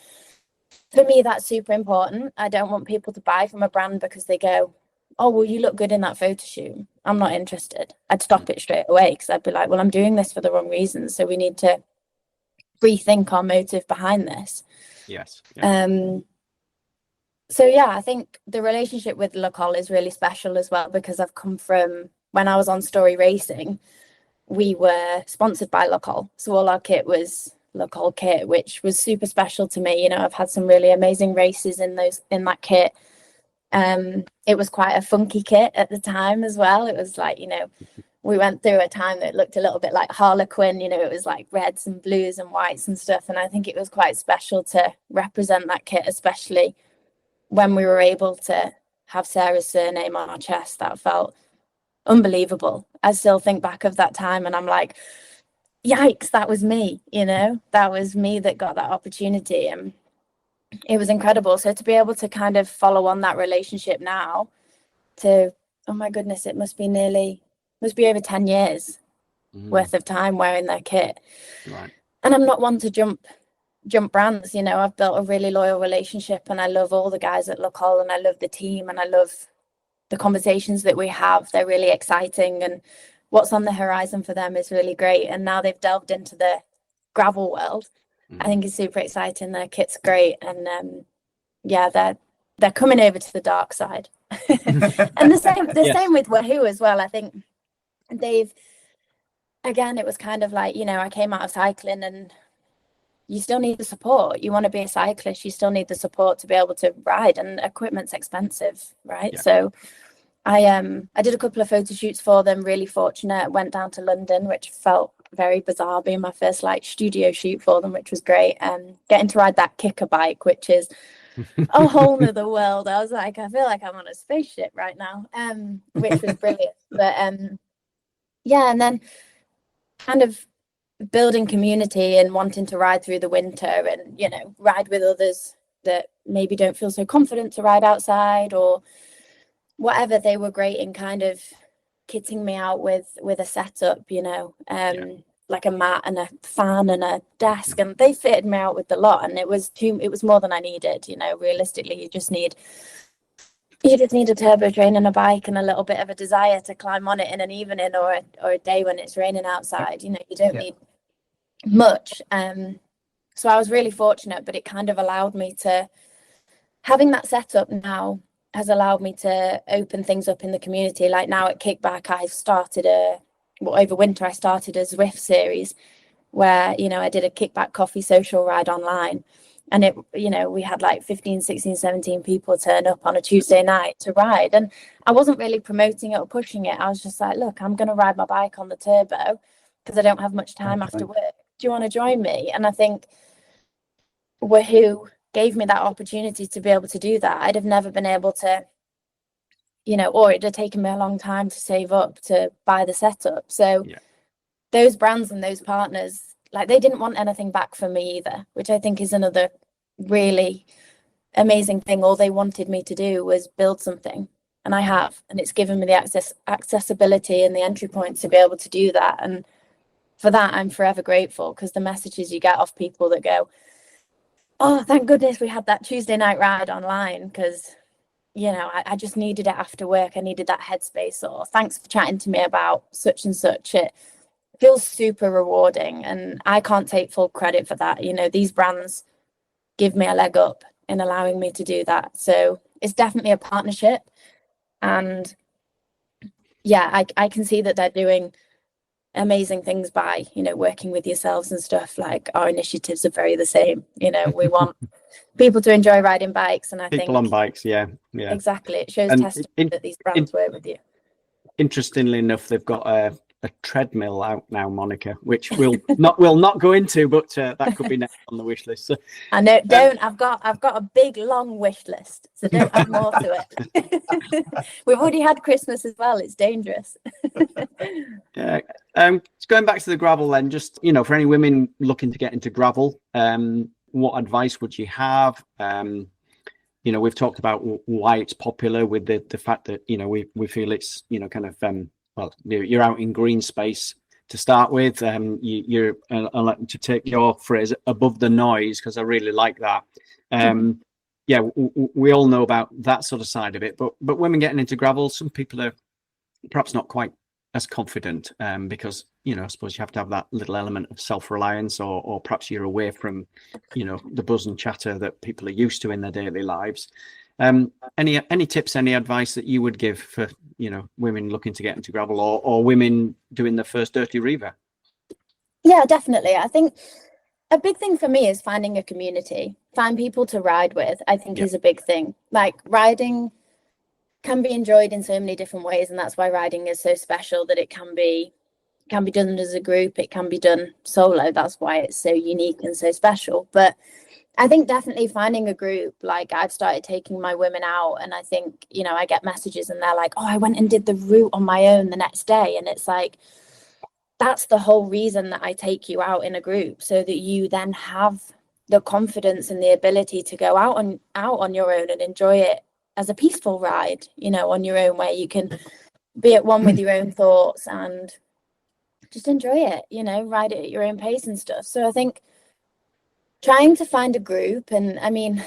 for me, that's super important. I don't want people to buy from a brand because they go, oh, well, you look good in that photo shoot. I'm not interested. I'd stop it straight away because I'd be like, well, I'm doing this for the wrong reasons. So we need to rethink our motive behind this. Yes. Yeah. So yeah, I think the relationship with Le Col is really special as well, because I've come from, when I was on Story Racing, we were sponsored by Le Col, so all our kit was Le Col kit, which was super special to me. You know, I've had some really amazing races in that kit. It was quite a funky kit at the time as well. It was like, you know, we went through a time that looked a little bit like Harlequin, you know, it was like reds and blues and whites and stuff. And I think it was quite special to represent that kit, especially when we were able to have Sarah's surname on our chest. That felt unbelievable. I still think back of that time and I'm like, yikes, that was me, you know, that was me that got that opportunity. And it was incredible. So to be able to kind of follow on that relationship now to, oh my goodness, it must be over 10 years worth of time wearing their kit. Right. And I'm not one to jump brands, you know. I've built a really loyal relationship and I love all the guys at Le Col and I love the team and I love the conversations that we have. They're really exciting and what's on the horizon for them is really great. And now they've delved into the gravel world. I think it's super exciting. Their kit's great. And yeah, they're coming over to the dark side. And the same with Wahoo as well. I think again, it was kind of like, you know, I came out of cycling and you still need the support. You want to be a cyclist, you still need the support to be able to ride, and equipment's expensive, right? Yeah. So I did a couple of photo shoots for them, really fortunate. Went down to London, which felt very bizarre, being my first like studio shoot for them, which was great. Getting to ride that kicker bike, which is a whole nother world. I was like, I feel like I'm on a spaceship right now, which was brilliant. But yeah, and then kind of building community and wanting to ride through the winter and, you know, ride with others that maybe don't feel so confident to ride outside or whatever. They were great in kind of kitting me out with a setup, you know, like a mat and a fan and a desk, and they fitted me out with the lot, and it was more than I needed. You know, realistically, you just need a turbo train and a bike and a little bit of a desire to climb on it in an evening or a day when it's raining outside. You know, you don't need much. So I was really fortunate, but it kind of allowed me to, having that setup now has allowed me to open things up in the community. Like now at Kickback, I've started over winter, I started a Zwift series where, you know, I did a Kickback coffee social ride online. And it, you know, we had like 15, 16, 17 people turn up on a Tuesday night to ride. And I wasn't really promoting it or pushing it. I was just like, look, I'm going to ride my bike on the turbo because I don't have much time after work. Do you want to join me? And I think Wahoo gave me that opportunity to be able to do that. I'd have never been able to, you know, or it'd have taken me a long time to save up to buy the setup. So those brands and those partners, like, they didn't want anything back from me either, which I think is another really amazing thing. All they wanted me to do was build something, and I have, and it's given me the accessibility and the entry point to be able to do that. And for that, I'm forever grateful, because the messages you get off people that go, oh, thank goodness we had that Tuesday night ride online, because, you know, I just needed it after work. I needed that headspace, or thanks for chatting to me about such and such. It feels super rewarding, and I can't take full credit for that. You know, these brands give me a leg up in allowing me to do that. So it's definitely a partnership. And yeah, I can see that they're doing amazing things by, you know, working with yourselves and stuff. Like, our initiatives are very the same. You know, we want people to enjoy riding bikes, and I think people on bikes, exactly, it shows testimony that these brands work with you. Interestingly enough, they've got a treadmill out now, Monica, which we'll not go into, but that could be next on the wish list. So, I know, I've got a big long wish list, so don't add more to it. We've already had Christmas as well. It's dangerous. Yeah. Going back to the gravel then, just, you know, for any women looking to get into gravel, what advice would you have? You know, we've talked about why it's popular, with the fact that, you know, we feel it's, you know, kind of well, you're out in green space to start with. You're to take your phrase, above the noise, because I really like that. Yeah, we all know about that sort of side of it, but women getting into gravel, some people are perhaps not quite as confident, because I suppose you have to have that little element of self-reliance, or perhaps you're away from the buzz and chatter that people are used to in their daily lives. Any tips, any advice that you would give for women looking to get into gravel, or women doing their first Dirty Reiver? Yeah, definitely. I think a big thing for me is finding a community, find people to ride with. I think is a big thing. Like, riding can be enjoyed in so many different ways, and that's why riding is so special, that it can be done as a group, it can be done solo. That's why it's so unique and so special. But I think definitely finding a group. Like, I've started taking my women out, and I think I get messages and they're like, oh, I went and did the route on my own the next day. And it's like, that's the whole reason that I take you out in a group, so that you then have the confidence and the ability to go out on your own and enjoy it as a peaceful ride, on your own, where you can be at one with your own thoughts and just enjoy it, ride it at your own pace and stuff. So I think trying to find a group, and I mean,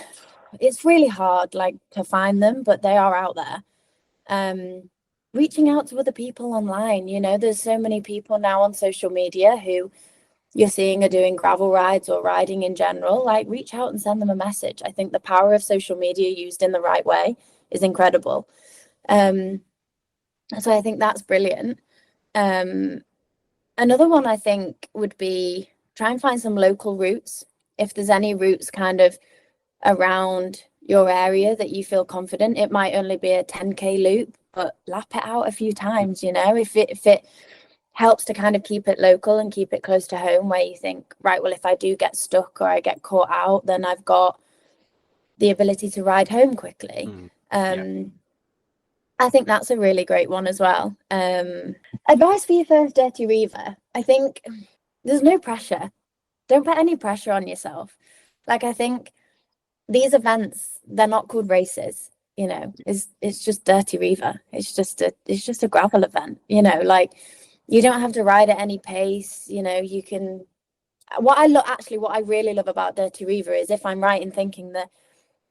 it's really hard, like, to find them, but they are out there. Reaching out to other people online, there's so many people now on social media who you're seeing are doing gravel rides or riding in general. Like, reach out and send them a message. I think the power of social media used in the right way is incredible. So I think that's brilliant. Another one I think would be try and find some local routes. If there's any routes kind of around your area that you feel confident, it might only be a 10k loop, but lap it out a few times, if it helps to kind of keep it local and keep it close to home, where you think, right, well, if I do get stuck or I get caught out, then I've got the ability to ride home quickly. I think that's a really great one as well. Advice for your first Dirty Reiver. I think there's no pressure. Don't put any pressure on yourself. Like, I think these events, they're not called races. It's just Dirty Reiver. It's just a gravel event. Like, you don't have to ride at any pace. You can. What I really love about Dirty Reiver is, if I'm right in thinking, the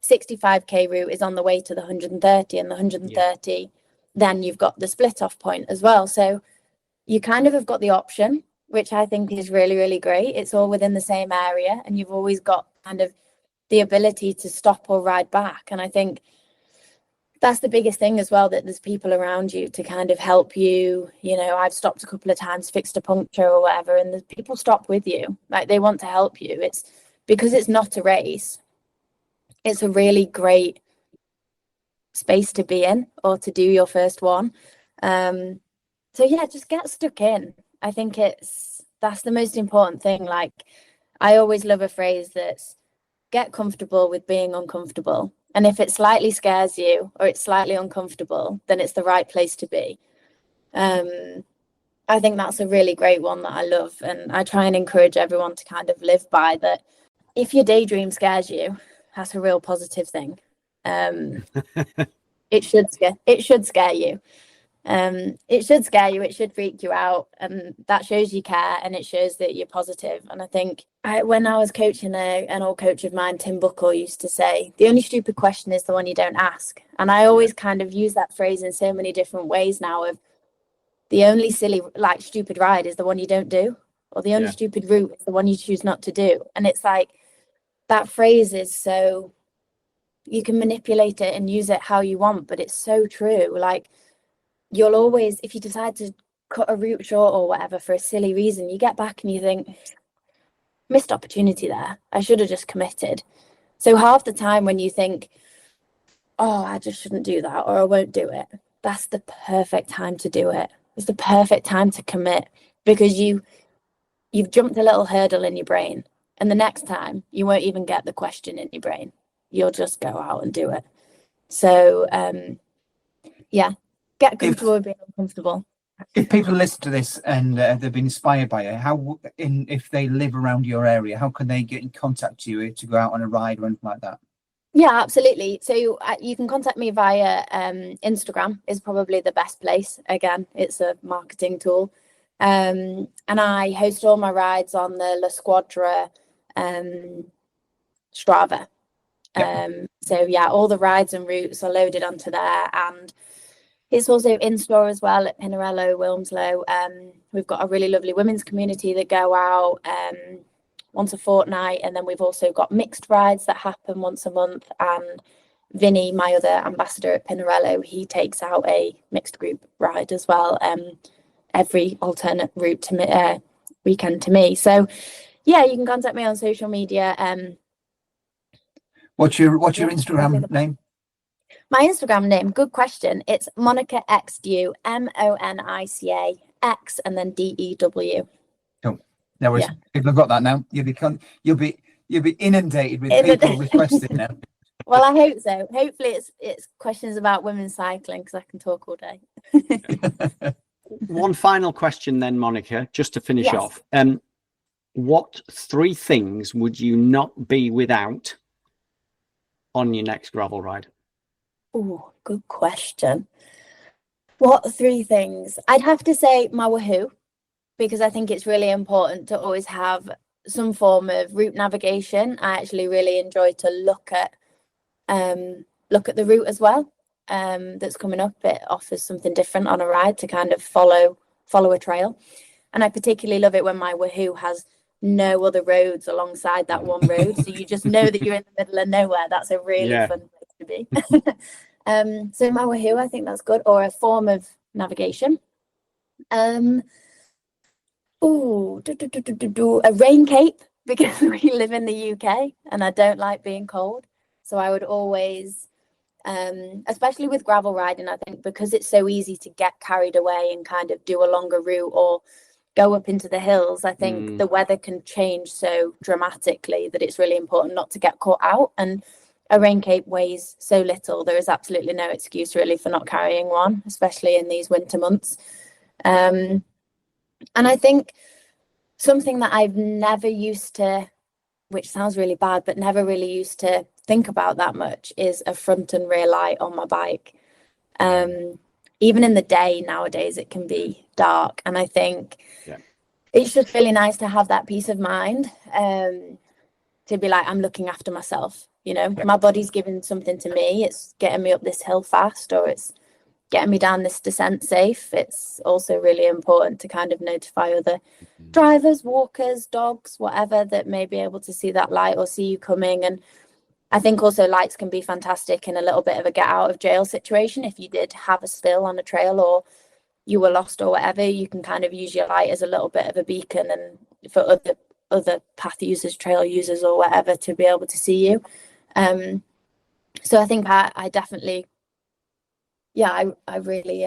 65k route is on the way to the 130, and the 130, then you've got the split off point as well. So you kind of have got the option, which I think is really, really great. It's all within the same area, and you've always got kind of the ability to stop or ride back. And I think that's the biggest thing as well, that there's people around you to kind of help you. I've stopped a couple of times, fixed a puncture or whatever, and the people stop with you. Like, they want to help you. It's because it's not a race. It's a really great space to be in, or to do your first one. So yeah, just get stuck in. I think that's the most important thing. Like, I always love a phrase that's, get comfortable with being uncomfortable. And if it slightly scares you, or it's slightly uncomfortable, then it's the right place to be. I think that's a really great one that I love. And I try and encourage everyone to kind of live by that. If your daydream scares you, that's a real positive thing. It should scare you. It should scare you. It should freak you out, and that shows you care, and it shows that you're positive. And I think when I was coaching, an old coach of mine, Tim Buckle, used to say, the only stupid question is the one you don't ask. And I always kind of use that phrase in so many different ways now, of the only silly, like, stupid ride is the one you don't do, or the only stupid route is the one you choose not to do. And it's like, that phrase is so, you can manipulate it and use it how you want, but it's so true. Like, you'll always, if you decide to cut a route short or whatever for a silly reason, you get back and you think, missed opportunity there. I should have just committed. So half the time when you think, oh, I just shouldn't do that, or I won't do it, that's the perfect time to do it. It's the perfect time to commit, because you've jumped a little hurdle in your brain, and the next time you won't even get the question in your brain. You'll just go out and do it. So yeah, get comfortable with being uncomfortable. If people listen to this and they've been inspired by it, if they live around your area, how can they get in contact with you to go out on a ride or anything like that? Yeah, absolutely. So you can contact me via Instagram is probably the best place. Again, it's a marketing tool. And I host all my rides on the La Squadra Strava. So yeah, all the rides and routes are loaded onto there. And It's also in store as well at Panaracer, Wilmslow. We've got a really lovely women's community that go out once a fortnight, and then we've also got mixed rides that happen once a month. And Vinny, my other ambassador at Panaracer, he takes out a mixed group ride as well. Every alternate route to weekend to me. So yeah, you can contact me on social media. What's your Instagram name? My Instagram name, good question. It's Monica X Dew, Monica X and then DEW. Cool. No worries. People have got that now. You'll be inundated with people requesting now. Well, I hope so. Hopefully it's questions about women's cycling, because I can talk all day. One final question then, Monica, just to finish off. What 3 things would you not be without on your next gravel ride? Oh, good question. What 3 things? I'd have to say my Wahoo, because I think it's really important to always have some form of route navigation. I actually really enjoy to look at the route as well. That's coming up. It offers something different on a ride to kind of follow a trail. And I particularly love it when my Wahoo has no other roads alongside that one road. So you just know that you're in the middle of nowhere. That's a really fun place to be. So my Wahoo, I think that's good, or a form of navigation. A rain cape, because we live in the UK and I don't like being cold. So I would always, especially with gravel riding, I think because it's so easy to get carried away and kind of do a longer route or go up into the hills, I think the weather can change so dramatically that it's really important not to get caught out. And a rain cape weighs so little, there is absolutely no excuse really for not carrying one, especially in these winter months. And I think something that I've never used to, which sounds really bad, but never really used to think about that much, is a front and rear light on my bike. Even in the day nowadays, it can be dark. And I think it's just really nice to have that peace of mind, to be like, I'm looking after myself. You know, my body's giving something to me. It's getting me up this hill fast, or it's getting me down this descent safe. It's also really important to kind of notify other drivers, walkers, dogs, whatever, that may be able to see that light or see you coming. And I think also lights can be fantastic in a little bit of a get out of jail situation. If you did have a spill on a trail or you were lost or whatever, you can kind of use your light as a little bit of a beacon, and for other path users, trail users or whatever, to be able to see you. So I think I definitely, I really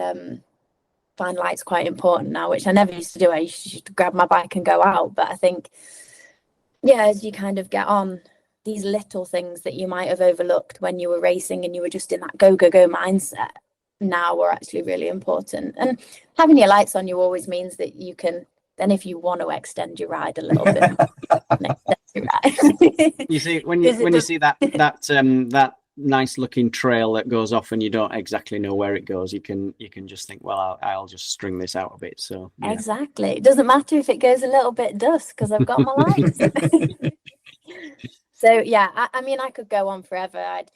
find lights quite important now, which I never used to do. I used to grab my bike and go out. But I think, as you kind of get on, these little things that you might have overlooked when you were racing and you were just in that go mindset, now are actually really important. And having your lights on you always means that you can, then if you want to extend your ride a little bit, you see, when you see that nice looking trail that goes off and you don't exactly know where it goes, you can just think, well, I'll just string this out a bit. So exactly, it doesn't matter if it goes a little bit dusk because I've got my lights. So I mean, I could go on forever. I'd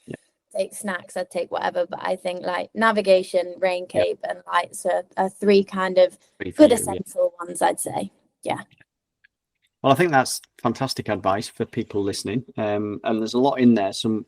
take snacks, I'd take whatever, but I think like navigation, rain cape and lights are 3 kind of good essential ones, I'd say. Well, I think that's fantastic advice for people listening, and there's a lot in there, some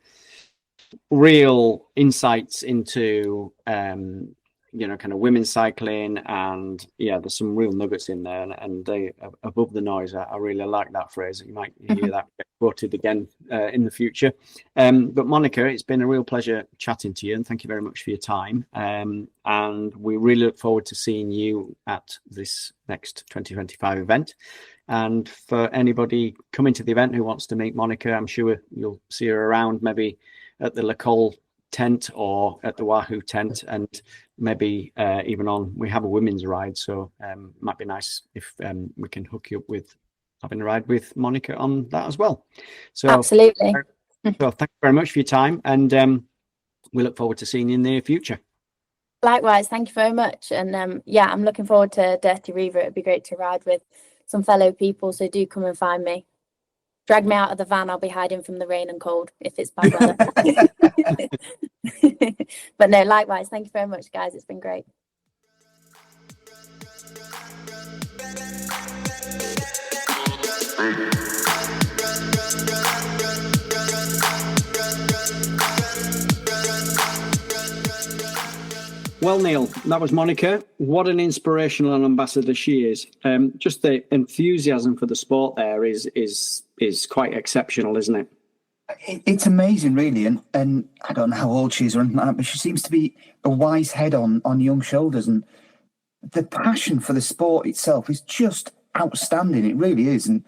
real insights into kind of women's cycling, and there's some real nuggets in there, and they above the noise. I really like that phrase. You might hear that quoted again in the future. But Monica, it's been a real pleasure chatting to you, and thank you very much for your time, and we really look forward to seeing you at this next 2025 event. And for anybody coming to the event who wants to meet Monica, I'm sure you'll see her around, maybe at the Col tent or at the Wahoo tent, and maybe even we have a women's ride, so might be nice if we can hook you up with having a ride with Monica on that as well. So absolutely. Well, thank you very much for your time, and we look forward to seeing you in the near future. Likewise, thank you very much. And I'm looking forward to Dirty Reiver. It'd be great to ride with some fellow people, so do come and find me. drag me out of the van, I'll be hiding from the rain and cold if it's bad weather. But no, likewise, thank you very much, guys. It's been great. Well, Neil, that was Monica. What an inspirational ambassador she is. Just the enthusiasm for the sport there is quite exceptional, isn't it? It's amazing, really, and I don't know how old she is or anything like that, but she seems to be a wise head on young shoulders, and the passion for the sport itself is just outstanding. It really is, and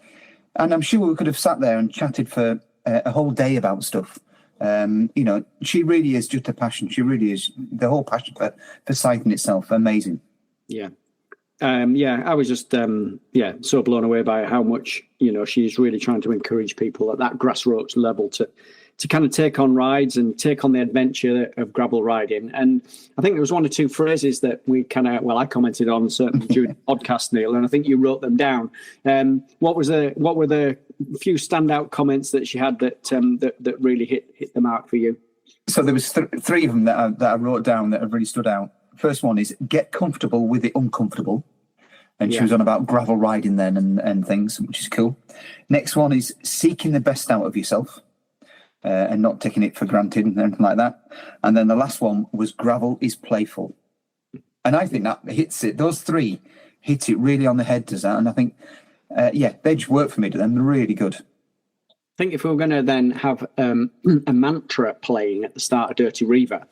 I'm sure we could have sat there and chatted for a whole day about stuff. You know, she really is just a passion. She really is the whole passion for cycling itself. Amazing. Yeah. I was just, so blown away by how much, you know, she's really trying to encourage people at that grassroots level to kind of take on rides and take on the adventure of gravel riding. And I think there was one or two phrases that we I commented on certainly during the podcast, Neil, and I think you wrote them down. What were the few standout comments that she had that really hit the mark for you? So there was three of them that I wrote down that have really stood out. First one is get comfortable with the uncomfortable. And she was on about gravel riding then and things, which is cool. Next one is seeking the best out of yourself and not taking it for granted and anything like that. And then the last one was gravel is playful. And I think that hits it. Those three hit it really on the head, does that? And I think, they just work for me to them. They're really good. I think if we were going to then have a mantra playing at the start of Dirty Reiver,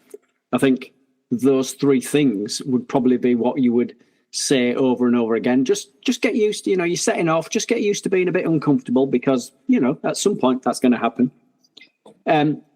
I think those three things would probably be what you would say over and over again. Just get used to, you're setting off, just get used to being a bit uncomfortable because, at some point that's going to happen.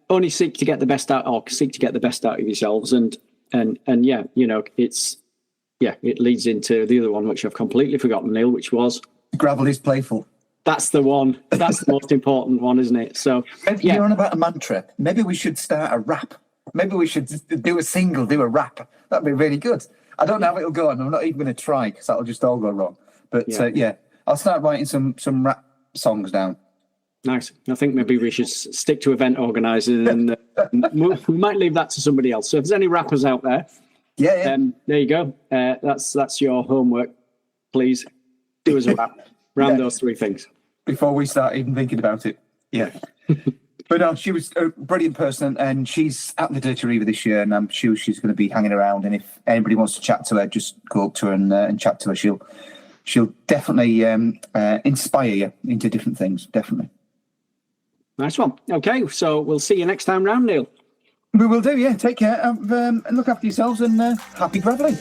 Only seek to get the best out of yourselves. And it leads into the other one, which I've completely forgotten, Neil, which was gravel is playful. That's the one. That's the most important one, isn't it? So you're on about a mantra. Maybe we should start a rap. Maybe we should do a rap. That'd be really good. I don't know how it'll go, and I'm not even going to try because that'll just all go wrong. But I'll start writing some rap songs down. Nice. I think maybe we should stick to event organising, and we might leave that to somebody else. So if there's any rappers out there, there you go. That's your homework. Please do us a rap around those three things before we start even thinking about it. Yeah. But no, she was a brilliant person, and she's at the Dirty Reiver this year, and I'm sure she's going to be hanging around. And if anybody wants to chat to her, just go up to her and chat to her. She'll definitely inspire you into different things. Definitely. Nice one. Okay, so we'll see you next time round, Neil. We will do. Yeah. Take care and look after yourselves, and happy gravelling.